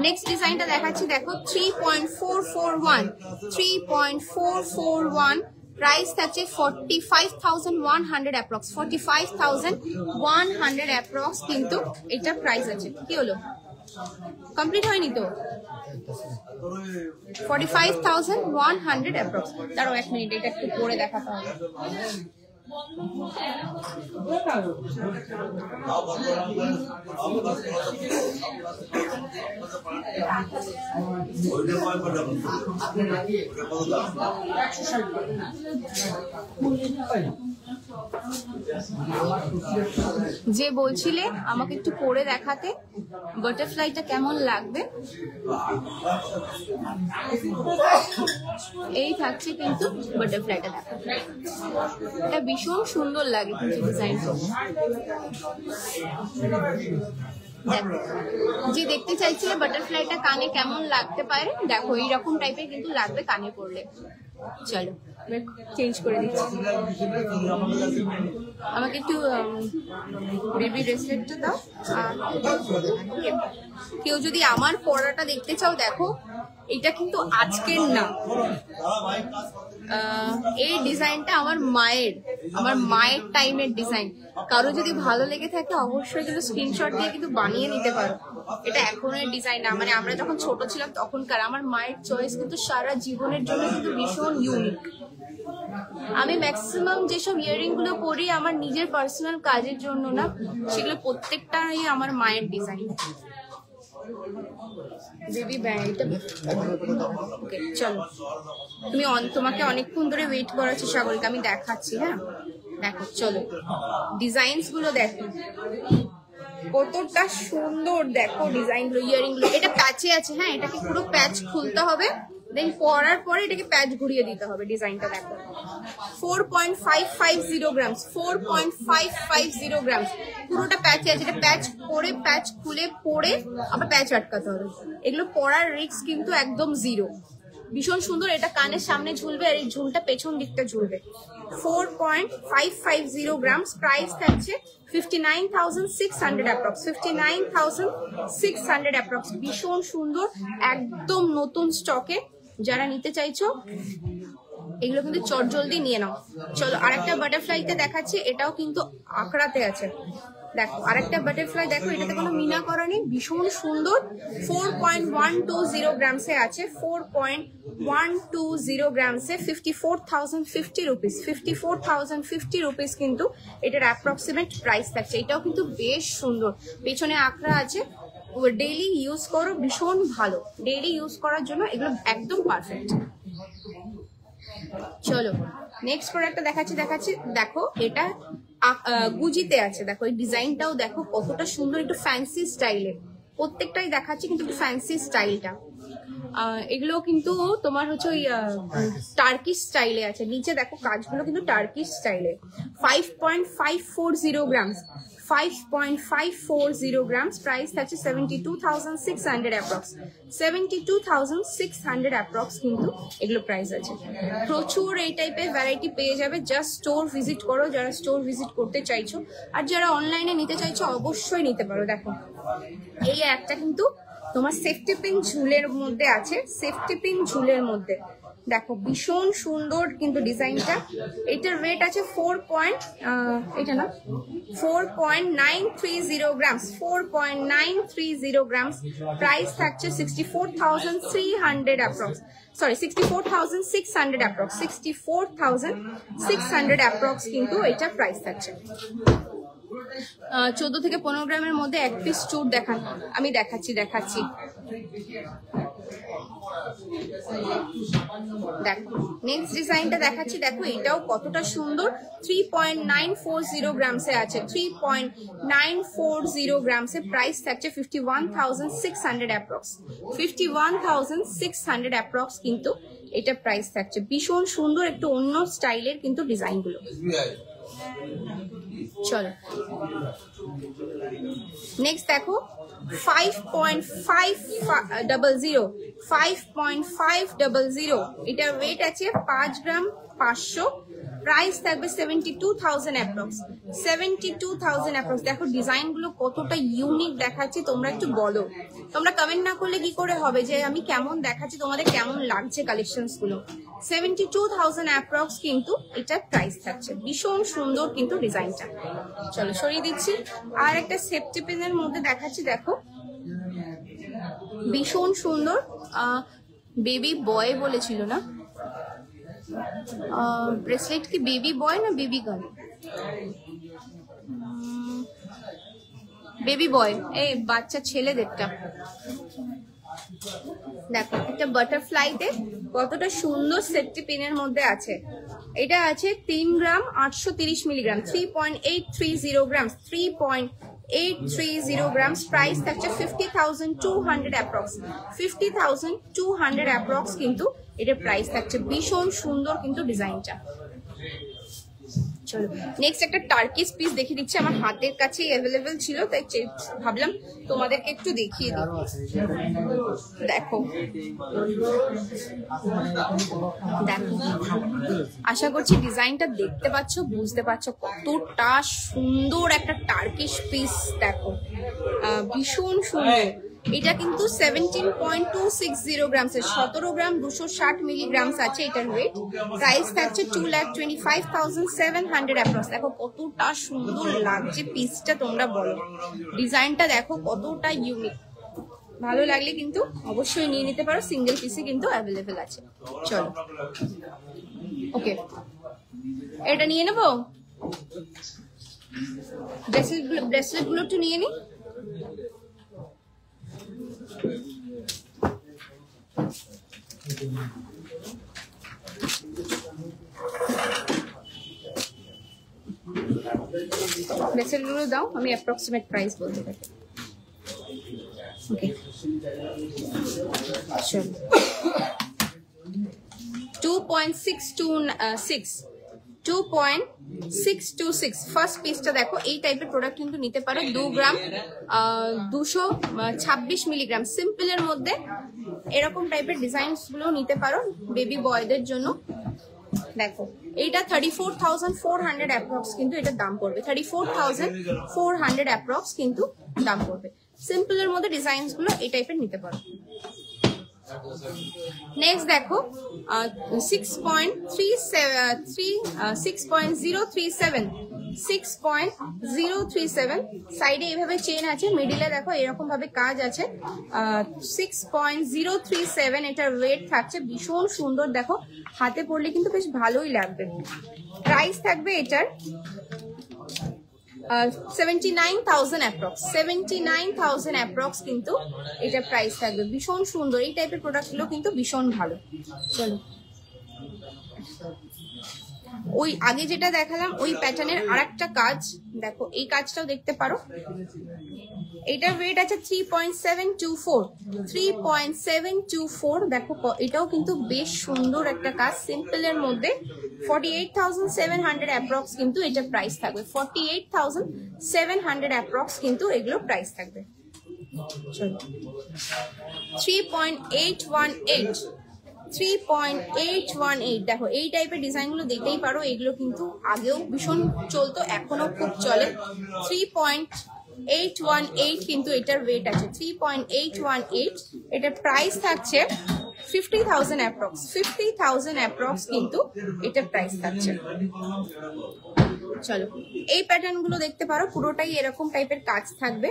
নেক্সট ডিজাইনটা দেখাচ্ছি। দেখো 3.441 প্রাইস থাকছে 45,100 অ্যাপ্রক্স, 45,100 অ্যাপ্রক্স কিন্তু এটা প্রাইস আছে। কি হলো, কমপ্লিট হয়নি তো? 45,100 অ্যাপ্রক্স। দাঁড়াও এক মিনিট, এটা একটু পরে দেখাতে হবে। যে বলছিলে আমাকে একটু পরে দেখাতে বাটারফ্লাইটা কেমন লাগবে, এই থাকছে কিন্তু বাটারফ্লাইটা। দেখো এটা ভীষণ সুন্দর লাগে কিন্তু ডিজাইনটা। দেখো যে দেখতে চাইছিলে বাটারফ্লাইটা কানে কেমন লাগতে পারে, দেখো এইরকম টাইপের কিন্তু লাগবে কানে পড়লে। চলো চেঞ্জ করে দিচ্ছি। আমাকে একটু বেবি ব্রেসলেটটা দাও। কেউ যদি আমার পরাটা দেখতে চাও, দেখো এটা কিন্তু আজকের না, এই ডিজাইনটা আমার মায়ের টাইমের ডিজাইন। কারো যদি ভালো লেগে থাকে অবশ্যই কিন্তু স্ক্রিনশট দিয়ে কিন্তু বানিয়ে নিতে পারো। এটা এখনের ডিজাইন না, মানে আমরা যখন ছোট ছিলাম তখনকার। আমার মায়ের চয়েস কিন্তু সারা জীবনের জন্য কিন্তু ভীষণ ইউনিক। আমি ম্যাক্সিমাম যেসব ইয়ারিং গুলো পরি আমার নিজের পার্সোনাল কাজের জন্য না, সেগুলো প্রত্যেকটাই আমার মায়ের ডিজাইন। বেবি ব্যান্ডটা ওকে। চলো তোমাকে অনেকক্ষণ ধরে ওয়েট করাচ্ছি সাগরিকা, আমি দেখাচ্ছি। হ্যাঁ দেখো, চলো ডিজাইনস গুলো দেখো। কতটা সুন্দর দেখো ডিজাইন গুলো, ইয়ারিং গুলো। এটা প্যাচে আছে, হ্যাঁ এটাকে পুরো প্যাচ খুলতে হবে, দেন পরার পরে এটাকে প্যাচ ঘুরিয়ে দিতে হবে। ডিজাইনটা দেখো 4.550 গ্রামস, 4.550 গ্রামস, পুরোটা প্যাচে আছে। এটা প্যাচ করে প্যাচ খুলে পরে আবার প্যাচ আটকাতে হবে। এগুলো পরার রিস্ক কিন্তু একদম জিরো। ভীষণ সুন্দর। এটা কানের সামনে ঝুলবে আর এই ঝুলটা পেছন দিকটা ঝুলবে। 4.550 গ্রামস, প্রাইস থাকছে 59,600 অ্যাপ্রক্স, 59,600 অ্যাপ্রক্স। ভীষণ সুন্দর, একদম নতুন স্টকে। যারা নিতে চাইছো এগুলো কিন্তু চটজলদি নিয়ে নাও। চলো আরেকটা বাটারফ্লাইতে দেখাচ্ছি, এটাও কিন্তু আঁকড়াতে আছে। দেখো আরেকটা বাটারফ্লাই, দেখো এটাতে কোনো মিনা করা নেই, ভীষণ সুন্দর। 4.120 গ্রামসে আছে, 4.120 গ্রামসে 54,050 রুপিস, 54,050 রুপিস কিন্তু এটার অ্যাপ্রক্সিমেট প্রাইস থাকছে। এটাও কিন্তু বেশ সুন্দর, পেছনে আঁকড়া আছে। ডেইলি ইউজ করো, ভীষণ ভালো, ডেইলি ইউজ করার জন্য এগুলো একদম পারফেক্ট। চলো নেক্সট প্রোডাক্টটা দেখাচ্ছি। দেখো এটা গুজিতে আছে, দেখো এই ডিজাইনটাও দেখো কতটা সুন্দর, একটু ফ্যান্সি স্টাইলে। প্রত্যেকটাই দেখাচ্ছি কিন্তু একটু ফ্যান্সি স্টাইলটা। এগুলো কিন্তু তোমার হচ্ছে ওই টার্কিশ স্টাইলে আছে। নিচে দেখো কাজগুলো কিন্তু টার্কিশ স্টাইলে। 5.540 গ্রামস, 5.540 গ্রামস, প্রাইস থাকছে 72,600 অ্যাপ্রক্স, 72,600 অ্যাপ্রক্স কিন্তু এগুলো প্রাইস আছে। প্রচুর এই টাইপের ভ্যারাইটি পেয়ে যাবে, জাস্ট স্টোর ভিজিট করো যারা স্টোর ভিজিট করতে চাইছো। আর যারা অনলাইনে নিতে চাইছো অবশ্যই নিতে পারো। দেখো এই একটা কিন্তু তোমার সেফটি পিন ঝুলের মধ্যে আছে, সেফটি পিন ঝুলের মধ্যে দেখো ভীষণ সুন্দর কিন্তু ডিজাইনটা। এটার ওয়েট আছে 4.930 গ্রামস, 4.930 গ্রামস, প্রাইস থাকছে 64,300 অ্যাপ্রক্স, সরি 64,600 অ্যাপ্রক্স, 64,600 অ্যাপ্রক্স কিন্তু এটা প্রাইস থাকছে। 14 থেকে 15 গ্রামের মধ্যে এক পিস চুট দেখান, আমি দেখাচ্ছি। দেখো নেক্সট ডিজাইনটা দেখাচ্ছি, দেখো এটাও কতটা সুন্দর। 3.940 গ্রামসে আছে, 3.940 গ্রামসে, প্রাইস থাকছে 51,600 অ্যাপ্রক্স, 51,600 অ্যাপ্রক্স কিন্তু এটা প্রাইস থাকছে। ভীষণ সুন্দর, একটু অন্য স্টাইলের কিন্তু ডিজাইনগুলো। চলো নেক্সট দেখো 5.500, এটার ওয়েট আছে 5 গ্রাম 500, প্রাইস থাকবে 72,000 অ্যাপ্রক্স, 72,000 অ্যাপ্রক্স। দেখো ডিজাইন গুলো কতটা ইউনিক দেখাচ্ছে, তোমরা একটু বলো। তোমরা কমেন্ট না করলে কি করে হবে যে আমি কেমন দেখাচ্ছি, তোমাদের কেমন লাগছে কালেকশনস গুলো। 72,000 অ্যাপ্রক্স কিন্তু এটা প্রাইস থাকছে। ভীষণ সুন্দর কিন্তু ডিজাইনটা। চলো সরিয়ে দিচ্ছি। আর একটা সেফটি পিনের মধ্যে দেখাচ্ছি, দেখো ভীষণ সুন্দর। বেবি বয় বলেছিল না, ব্রেসলেট কি বেবি বয় না বেবি গার্ল? বেবি বয়, এই বাচ্চা ছেলেদেরটা। দেখো একটা বাটারফ্লাইতে কতটা সুন্দর সেফটি পিনের মধ্যে আছে। এটা আছে 3 গ্রাম 830 মিলিগ্রাম, 3.830 গ্রাম, 3.830 গ্রামস, প্রাইস থাকছে 50,200 অ্যাপ্রক্স, 50,200 অ্যাপ্রক্স কিন্তু এটার প্রাইস থাকছে। ভীষণ সুন্দর কিন্তু ডিজাইনটা। চলো নেক্সট একটা টার্কিশ পিস দেখিয়ে দিচ্ছি, আমার হাতের কাছে অ্যাভেলেবেল ছিল তাই ভাবলাম তোমাদেরকে একটু দেখিয়ে দিই। দেখো আশা করছি ডিজাইনটা দেখতে পাচ্ছ, বুঝতে পারছো কতটা সুন্দর একটা টার্কিশ পিস। দেখো ভীষণ সুন্দর। এটা কিন্তু 17.260 গ্রামস, 17 গ্রাম 260 মিলিগ্রামস আছে এটার ওয়েট। প্রাইস থাকছে 2,25,700 অ্যাপ্রক্স। দেখো কতটা সুন্দর লাগছে পিসটা, তোমরা বলো। ডিজাইনটা দেখো কতটা ইউনিক। ভালো লাগলে কিন্তু অবশ্যই নিয়ে নিতে পারো, সিঙ্গেল পিসে কিন্তু অ্যাভেলেবেল আছে। চলো ওকে এটা নিয়ে নেবো। ব্রেসলেট গুলো একটু নিয়ে নি। ব্রেসলেট গুলো দাও, আমি অ্যাপ্রক্সিমেট প্রাইস বলতে পারি। ওকে চলো 2.626 ফার্স্ট পিসটা দেখো। এই টাইপের প্রোডাক্ট কিন্তু নিতে পারো। 2 গ্রাম 226 মিলিগ্রাম সিম্পলের মধ্যে এরকম টাইপের ডিজাইনস গুলো নিতে পারো বেবি বয়দের জন্য। দেখো এইটা 34,400 অ্যাপ্রক্স কিন্তু এটার দাম পড়বে। 34,400 অ্যাপ্রক্স কিন্তু দাম পড়বে। সিম্পলের মধ্যে ডিজাইনস গুলো এই টাইপের নিতে পারো। নেক্সট দেখো 6.037 সাইডে এইভাবে চেন আছে, মিডিলে দেখো এরকম ভাবে কাজ আছে। 6.037 এটার ওয়েট থাকছে, ভীষণ সুন্দর। দেখো হাতে পরলে কিন্তু বেশ ভালোই লাগবে। প্রাইস থাকবে এটার 79,000 অ্যাপ্রক্স। 79,000 অ্যাপ্রক্স কিন্তু এটা প্রাইস থাকবে। ভীষণ সুন্দর, এই টাইপের প্রোডাক্ট গুলো কিন্তু ভীষণ ভালো। চলো ওই আগে যেটা দেখালাম ওই প্যাটার্নের আরেকটা কাজ দেখো, এই কাজটাও দেখতে পারো। এটার ওয়েট আছে 3.724 দেখো। এটাও কিন্তু বেশ সুন্দর একটা কাজ, সিম্পলের মধ্যে। 48,700 অ্যাপ্রক্স কিন্তু এটা প্রাইস থাকবে। 48,700 অ্যাপ্রক্স কিন্তু এগুলো প্রাইস থাকবে। চলো 3.818 দেখো এই টাইপের ডিজাইন গুলো দেখতেই পারো। এগুলো কিন্তু আগেও ভীষণ চলতো, এখনো খুব চলে। 3.818 কিন্তু এটার ওয়েট আছে। 3.818 এটার প্রাইস থাকছে 50,000 অ্যাপ্রক্স। 50,000 অ্যাপ্রক্স কিন্তু এটার প্রাইস থাকছে। চলো এই প্যাটার্ন গুলো দেখতে পারো, পুরোটাই এরকম টাইপের কাজ থাকবে।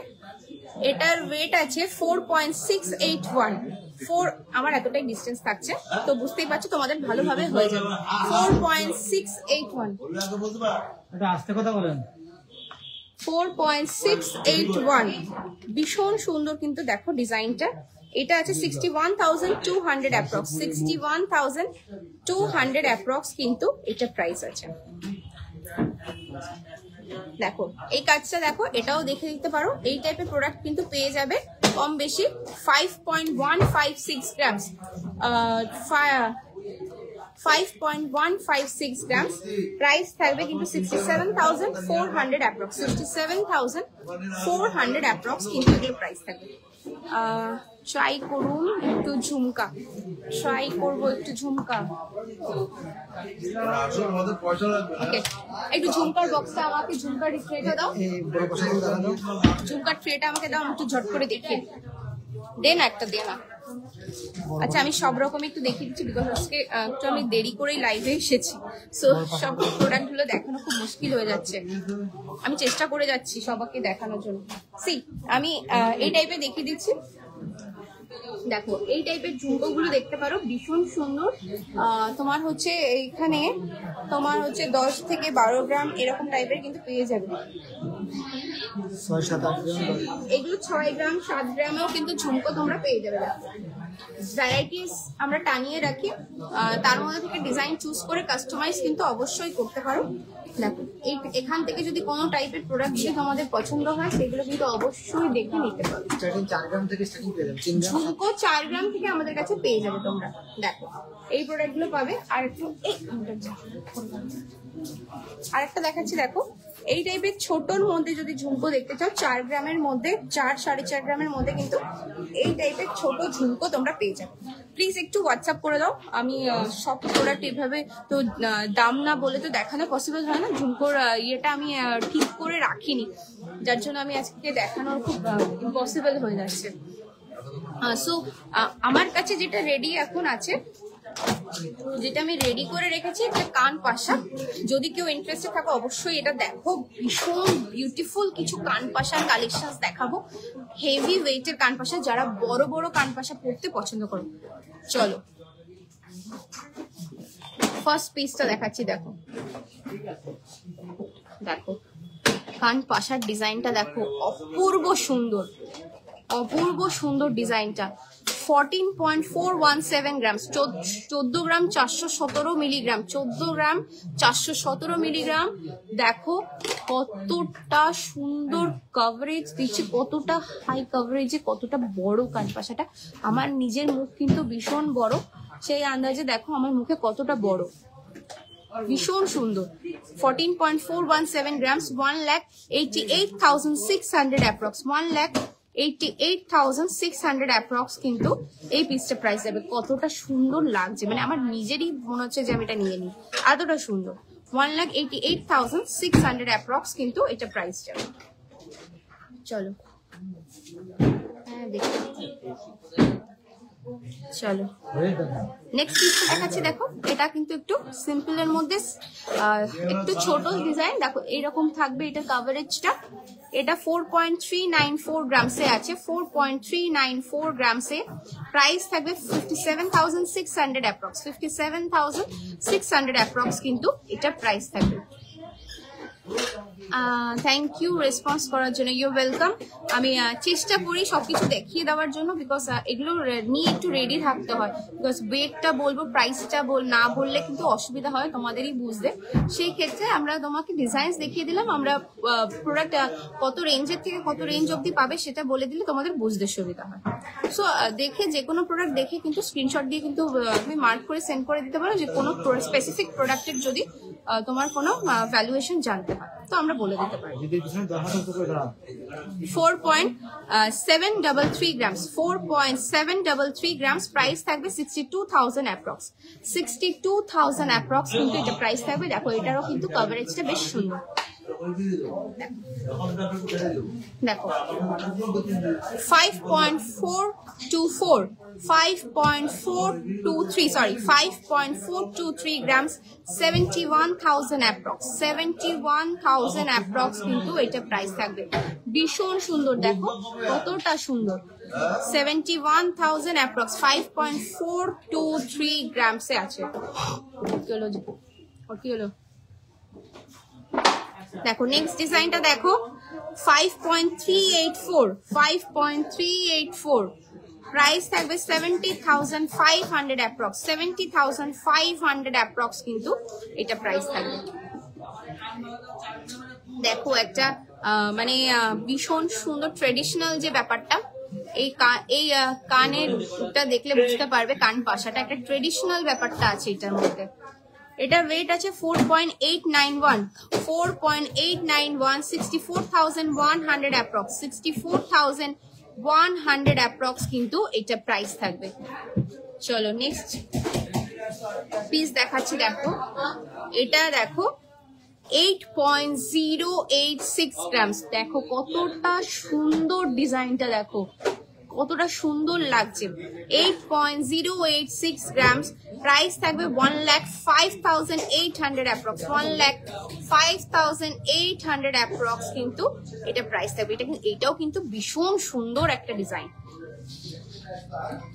এটার ওয়েট আছে 4.681। আমার এতটাই ডিস্টেন্স থাকছে তো বুঝতেই পারছো, তোমাদের ভালোভাবে হয়ে যাবে। 4.681 আস্তে কথা বলেন। 4.681 ভীষণ সুন্দর কিন্তু দেখো ডিজাইনটা। এটা আছে 61,200 অ্যাপ্রক্স। 61,200 অ্যাপ্রক্স কিন্তু এটা প্রাইস আছে। দেখো এই কাজটা দেখো, এটাও দেখে দিতে পারো। এই টাইপের প্রোডাক্ট কিন্তু পেয়ে যাবে কম বেশি 5.156 গ্রামস। 5.156 গ্রামস প্রাইস থাকবে কিন্তু 67,400 অ্যাপ্রক্স। 67,400 অ্যাপ্রক্স কিন্তু এগুলো প্রাইস থাকবে। ট্রাই করুন একটু ঝুমকা, ট্রাই করবো একটু ঝুমকা। ওকে একটু ঝুমকার বক্সটা আমাকে, ঝুমকার ট্রেটা দাও, ঝুমকার ট্রেটা আমাকে দাও, একটু ঝট করে দেখিয়ে দে না, একটা দে না। আচ্ছা আমি সব রকম একটু দেখিয়ে দিচ্ছি, বিকজ আজকে একটু আমি দেরি করেই লাইভে এসেছি, সো সব প্রোডাক্ট গুলো দেখানো খুব মুশকিল হয়ে যাচ্ছে। আমি চেষ্টা করে যাচ্ছি সবাইকে দেখানোর জন্য। সি আমি এই টাইপের দেখিয়ে দিচ্ছি। দেখো এই টাইপের ঝুমকো গুলো দেখতে পারো, ভীষণ সুন্দর। তোমার হচ্ছে এইখানে তোমার হচ্ছে 10 থেকে 12 গ্রাম এরকম টাইপের কিন্তু পেয়ে যাবে। 6-7-8 গ্রাম এগুলো 6 গ্রাম 7 গ্রামেও কিন্তু ঝুমকো তোমরা পেয়ে যাবে। ভ্যারাইটিস আমরা টানিয়ে রাখি, তার মধ্যে থেকে ডিজাইন চুজ করে কাস্টমাইজ কিন্তু অবশ্যই করতে পারো। দেখো এখান থেকে যদি কোনো টাইপের প্রোডাক্ট যদি তোমাদের পছন্দ হয় সেগুলো কিন্তু অবশ্যই দেখে নিতে পারো। স্টার্টিং 4 গ্রাম থেকে স্টার্টিং পেয়ে যাবে। 3 গ্রাম ঝুমকো 4 গ্রাম থেকে আমাদের কাছে পেয়ে যাবে তোমরা। দেখো এই প্রোডাক্টগুলো পাবে। আর একটু আরেকটা দেখাচ্ছি, দেখো এই টাইপের ছোটর মধ্যে যদি ঝুমকো দেখতে চাও, 4 গ্রামের মধ্যে 4-4.5 গ্রামের মধ্যে কিন্তু এই টাইপের ছোট ঝুমকো তোমরা পেয়ে যাবে। প্লিজ একটু হোয়াটসঅ্যাপ করে দাও। আমি সব প্রোডাক্ট এভাবে তো দাম না বলে তো দেখানো পসিবল হয় না, ঝুমকোর ইয়েটা আমি ঠিক করে রাখিনি, যার জন্য আমি আজকে দেখানোর খুব ইম্পসিবল হয়ে যাচ্ছে। সো আমার কাছে যেটা রেডি এখন আছে, যেটা আমি রেডি করে রেখেছি, এটা কান পাশা। যদি কেউ ইন্টারেস্টেড থাকো অবশ্যই এটা দেখো, ভীষণ বিউটিফুল কিছু কান পাশার কালেকশন দেখাবো। হেভি ওয়েটের কান পাশা, যারা বড় বড় কান পাশা পড়তে পছন্দ করো। চলো ফার্স্ট পিসটা দেখাচ্ছি। দেখো দেখো কান পাশার ডিজাইনটা দেখো, অপূর্ব সুন্দর, অপূর্ব সুন্দর ডিজাইনটা। 14.417 গ্রাম, 14 গ্রাম 417 মিলিগ্রাম, 14 গ্রাম 417 মিলিগ্রাম। দেখো কতটা সুন্দর কভারেজ দিচ্ছে, কতটা হাই কভারেজে, কতটা বড় কানপাশাটা। আমার নিজের মুখ কিন্তু ভীষণ বড়, সেই আন্দাজে দেখো আমার মুখে কতটা বড়, ভীষণ সুন্দর। 14.417 গ্রামস, 1,88,600 অ্যাপ্রক্স, 1,88,600 অ্যাপ্রক্স কিন্তু এই পিসটা প্রাইস যাবে। কতটা সুন্দর লাগছে, মানে আমার নিজেরই মনে হচ্ছে যে আমি এটা নিয়ে নিই, এতটা সুন্দর। 1,88,600 অ্যাপ্রক্স কিন্তু এটা প্রাইস যাবে। চলো হ্যাঁ দেখো, চলো নেক্সট পিসটা দেখাচ্ছি। দেখো এটা কিন্তু একটু সিম্পল এর মধ্যে একটু ছোট ডিজাইন। দেখো এইরকম থাকবে এটা কভারেজটা। এটা 4.394 গ্রামসে আছে, 4.394 গ্রামসে। প্রাইস থাকবে 57,600 অ্যাপ্রক্স, 57,600 অ্যাপ্রক্স কিন্তু এটা প্রাইস থাকবে। থ্যাংক ইউ রেসপন্স করার জন্য, ইউ ওয়েলকাম। আমি চেষ্টা করি সবকিছু দেখিয়ে দেওয়ার জন্য, বিকজ এগুলো নিয়ে একটু রেডি থাকতে হয়, বিকজ ওয়েটটা বলবো, প্রাইসটা না বললে কিন্তু অসুবিধা হয় তোমাদেরই বুঝতে। সেই ক্ষেত্রে আমরা তোমাকে ডিজাইনস দেখিয়ে দিলাম, আমরা প্রোডাক্ট কত রেঞ্জের থেকে কত রেঞ্জ অবধি পাবে সেটা বলে দিলে তোমাদের বুঝতে সুবিধা হয়। সো দেখে যে কোনো প্রোডাক্ট দেখে কিন্তু স্ক্রিনশট দিয়ে কিন্তু তুমি মার্ক করে সেন্ড করে দিতে পারো, যে কোনো স্পেসিফিক প্রোডাক্টের যদি তোমার কোনো ভ্যালুয়েশন জানতে হয় তো আমরা বলে দিতে পারি। 4.733 গ্রামস, 4.733 গ্রামস। প্রাইস থাকবে 62,000 অ্যাপ্রক্স, 62,000 অ্যাপ্রক্স কিন্তু এটা প্রাইস থাকবে। দেখো এটারও কিন্তু কভারেজটা বেশ সুন্দর। দেখো 5.423 গ্রামস, 71,000 অ্যাপ্রক্স, 71,000 অ্যাপ্রক্স কিন্তু এটা প্রাইস থাকবে। ভীষণ সুন্দর, দেখো কতটা সুন্দর। 71,000 অ্যাপ্রক্স, 5.423 গ্রামসে আছে। কি হলো দেখো নেক্সট ডিজাইনটা দেখো, 5.384 প্রাইস থাকবে 70,500 অ্যাপ্রক্স, 70,500 অ্যাপ্রক্স কিন্তু এটা প্রাইস থাকবে। দেখো একটা মানে ভীষণ সুন্দর ট্রেডিশনাল যে ব্যাপারটা, এই কানেরটা দেখলে বুঝতে পারবে, কান পাশাটা একটা ট্রেডিশনাল ব্যাপারটা আছে এটার মধ্যে। এটা ওয়েট আছে 4.891, 64,100 অ্যাপ্রক্স, 64,100 অ্যাপ্রক্স কিন্তু এটা প্রাইস থাকবে। চলো নেক্সট পিস দেখাচ্ছি। দেখো এটা দেখো 8.086 গ্রামস। দেখো কতটা সুন্দর ডিজাইনটা, দেখো কতটা সুন্দর লাগছে। 8.086 গ্রামস, প্রাইস থাকবে 1,05,800 অ্যাপ্রক্স, 1,05,800 অ্যাপ্রক্স কিন্তু এটা প্রাইস থাকবে। এটাও কিন্তু ভীষণ সুন্দর একটা ডিজাইন।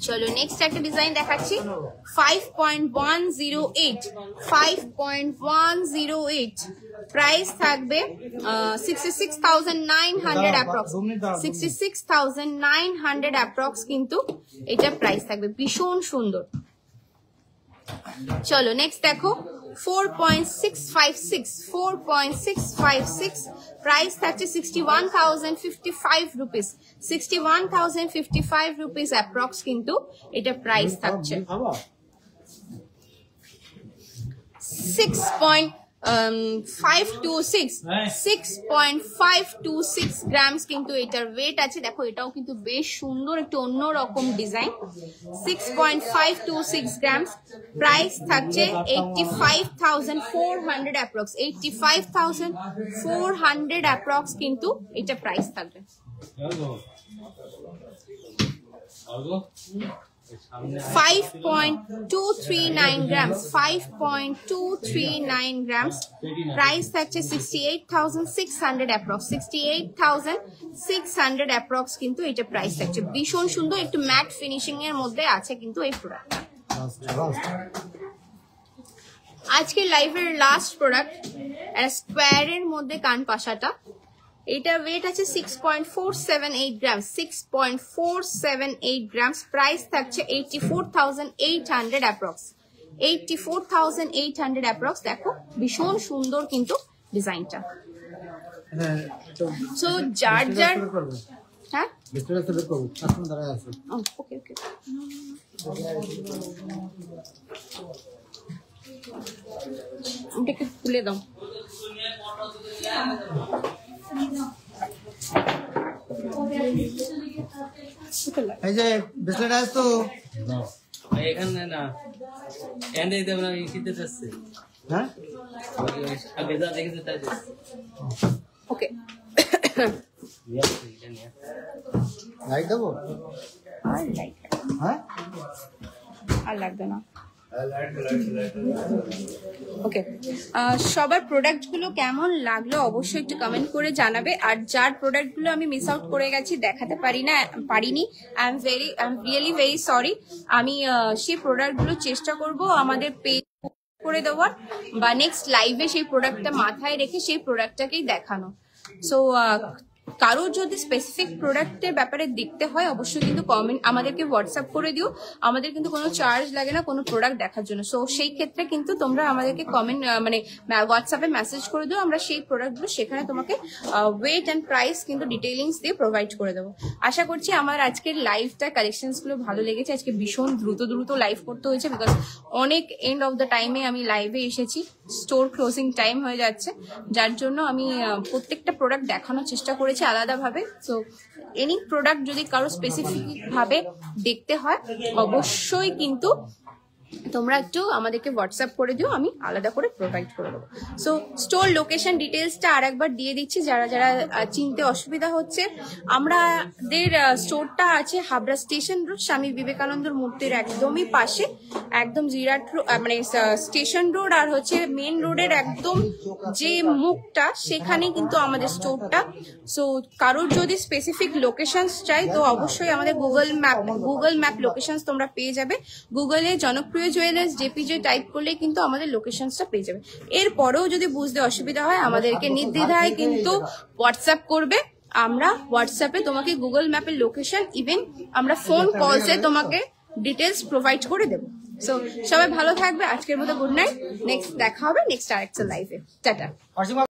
চলো নেক্সট একটা ডিজাইন দেখাচ্ছি। 5.108 প্রাইস থাকবে 66,900 অ্যাপ্রক্স, 66,900 অ্যাপ্রক্স কিন্তু এটা প্রাইস থাকবে। ভীষণ সুন্দর। চলো নেক্সট দেখো 4.656 প্রাইস থাকছে 61,055 রুপিস, 61,055 রুপিস অ্যাপ্রক্স কিন্তু এটা প্রাইস থাকছে। 6.526 গ্রামস কিন্তু এটার ওয়েট আছে। দেখো এটাও কিন্তু বেশ সুন্দর, একটু অন্যরকম ডিজাইন। 6.526 গ্রামস, প্রাইস থাকছে 85,400 অ্যাপ্রক্স, 85,400 অ্যাপ্রক্স কিন্তু এটা প্রাইস থাকবে। 5.239 grams, 5.239 grams, price থাকছে 68,600 approx, 68,600 approx কিন্তু এটা প্রাইস থাকছে। ভীষণ সুন্দর, একটু ম্যাট ফিনিশিং এর মধ্যে আছে কিন্তু এই প্রোডাক্টটা। আজকে লাইভের লাস্ট প্রোডাক্ট, স্কোয়ারের মধ্যে কান পাশাটা, এটা ওয়েট আছে 6.478 গ্রাম, 6.478 গ্রাম। প্রাইস থাকছে 84,800 অ্যাপ্রক্স, 84,800 অ্যাপ্রক্স। দেখো ভীষণ সুন্দর কিন্তু ডিজাইনটা। সো যার যার হ্যাঁ ওকে ওকে ওটাকে খুলে দাও। এই যে ব্রেসলেট আছে তো এখানে না এন্ড এই দেবনা কিনতে যাচ্ছে। হ্যাঁ আগে যা দেখতে তাই ওকে লাইট দেবো আর লাইট হ্যাঁ আর লাগবে না। ওকে সবার প্রোডাক্টগুলো কেমন লাগলো অবশ্যই একটু কমেন্ট করে জানাবে। আর যার প্রোডাক্টগুলো আমি মিস আউট করে গেছি, দেখাতে পারিনি, I am really very sorry. আমি সেই প্রোডাক্টগুলো চেষ্টা করব আমাদের পেজ করে দেওয়ার, বা নেক্সট লাইভে সেই প্রোডাক্টটা মাথায় রেখে সেই প্রোডাক্টটাকেই দেখানো। সো কারো যদি স্পেসিফিক প্রোডাক্টের ব্যাপারে দেখতে হয় অবশ্যই কিন্তু কমেন্ট আমাদেরকে হোয়াটসঅ্যাপ করে দিও। আমাদের কিন্তু কোনো চার্জ লাগে না কোনো প্রোডাক্ট দেখার জন্য। সো সেই ক্ষেত্রে কিন্তু তোমরা আমাদেরকে কমেন্ট মানে হোয়াটসঅ্যাপে মেসেজ করে দিও, আমরা সেই প্রোডাক্টগুলো সেখানে তোমাকে ওয়েট অ্যান্ড প্রাইস কিন্তু ডিটেইলিংস দিয়ে প্রোভাইড করে দেবো। আশা করছি আমার আজকের লাইভটা কালেকশনসগুলো ভালো লেগেছে। আজকে ভীষণ দ্রুত লাইভ করতে হয়েছে, বিকজ অনেক এন্ড অফ দ্য টাইমে আমি লাইভে এসেছি, স্টোর ক্লোজিং টাইম হয়ে যাচ্ছে, যার জন্য আমি প্রত্যেকটা প্রোডাক্ট দেখানোর চেষ্টা করেছি আলাদাভাবে। সো এনি প্রোডাক্ট যদি কারো স্পেসিফিক ভাবে দেখতে হয় অবশ্যই কিন্তু তোমরা একটু আমাদেরকে হোয়াটসঅ্যাপ করে দিও, আমি আলাদা করে প্রোভাইড করে দেবো। সো স্টোর লোকেশন ডিটেলসটা আর একবার দিয়ে দিচ্ছি যারা যারা চিনতে অসুবিধা হচ্ছে। আমাদের স্টোরটা আছে হাবড়া স্টেশন রোড, স্বামী বিবেকানন্দর মূর্তির একদমই পাশে, একদম জিরাট মানে স্টেশন রোড আর হচ্ছে মেন রোডের একদম যে মুখটা সেখানে কিন্তু আমাদের স্টোরটা। সো কারোর যদি স্পেসিফিক লোকেশনস চাই তো অবশ্যই আমাদের গুগল ম্যাপ লোকেশনস তোমরা পেয়ে যাবে। গুগলে জনপ্রিয় জুয়েলার্স জেপিজে টাইপ করলে কিন্তু আমাদের লোকেশনসটা পেয়ে যাবে। এরপরেও যদি বুঝতে অসুবিধা হয় আমাদেরকে নির্দ্বিধায় কিন্তু হোয়াটসঅ্যাপ করবে, আমরা হোয়াটসঅ্যাপে তোমাকে গুগল ম্যাপের লোকেশন ইভেন আমরা ফোন কলসে তোমাকে ডিটেলস প্রোভাইড করে দেবো। সো সবাই ভালো থাকবে, আজকের মতো গুড নাইট, নেক্সট দেখা হবে নেক্সট আরেকটা লাইভে, টাটা।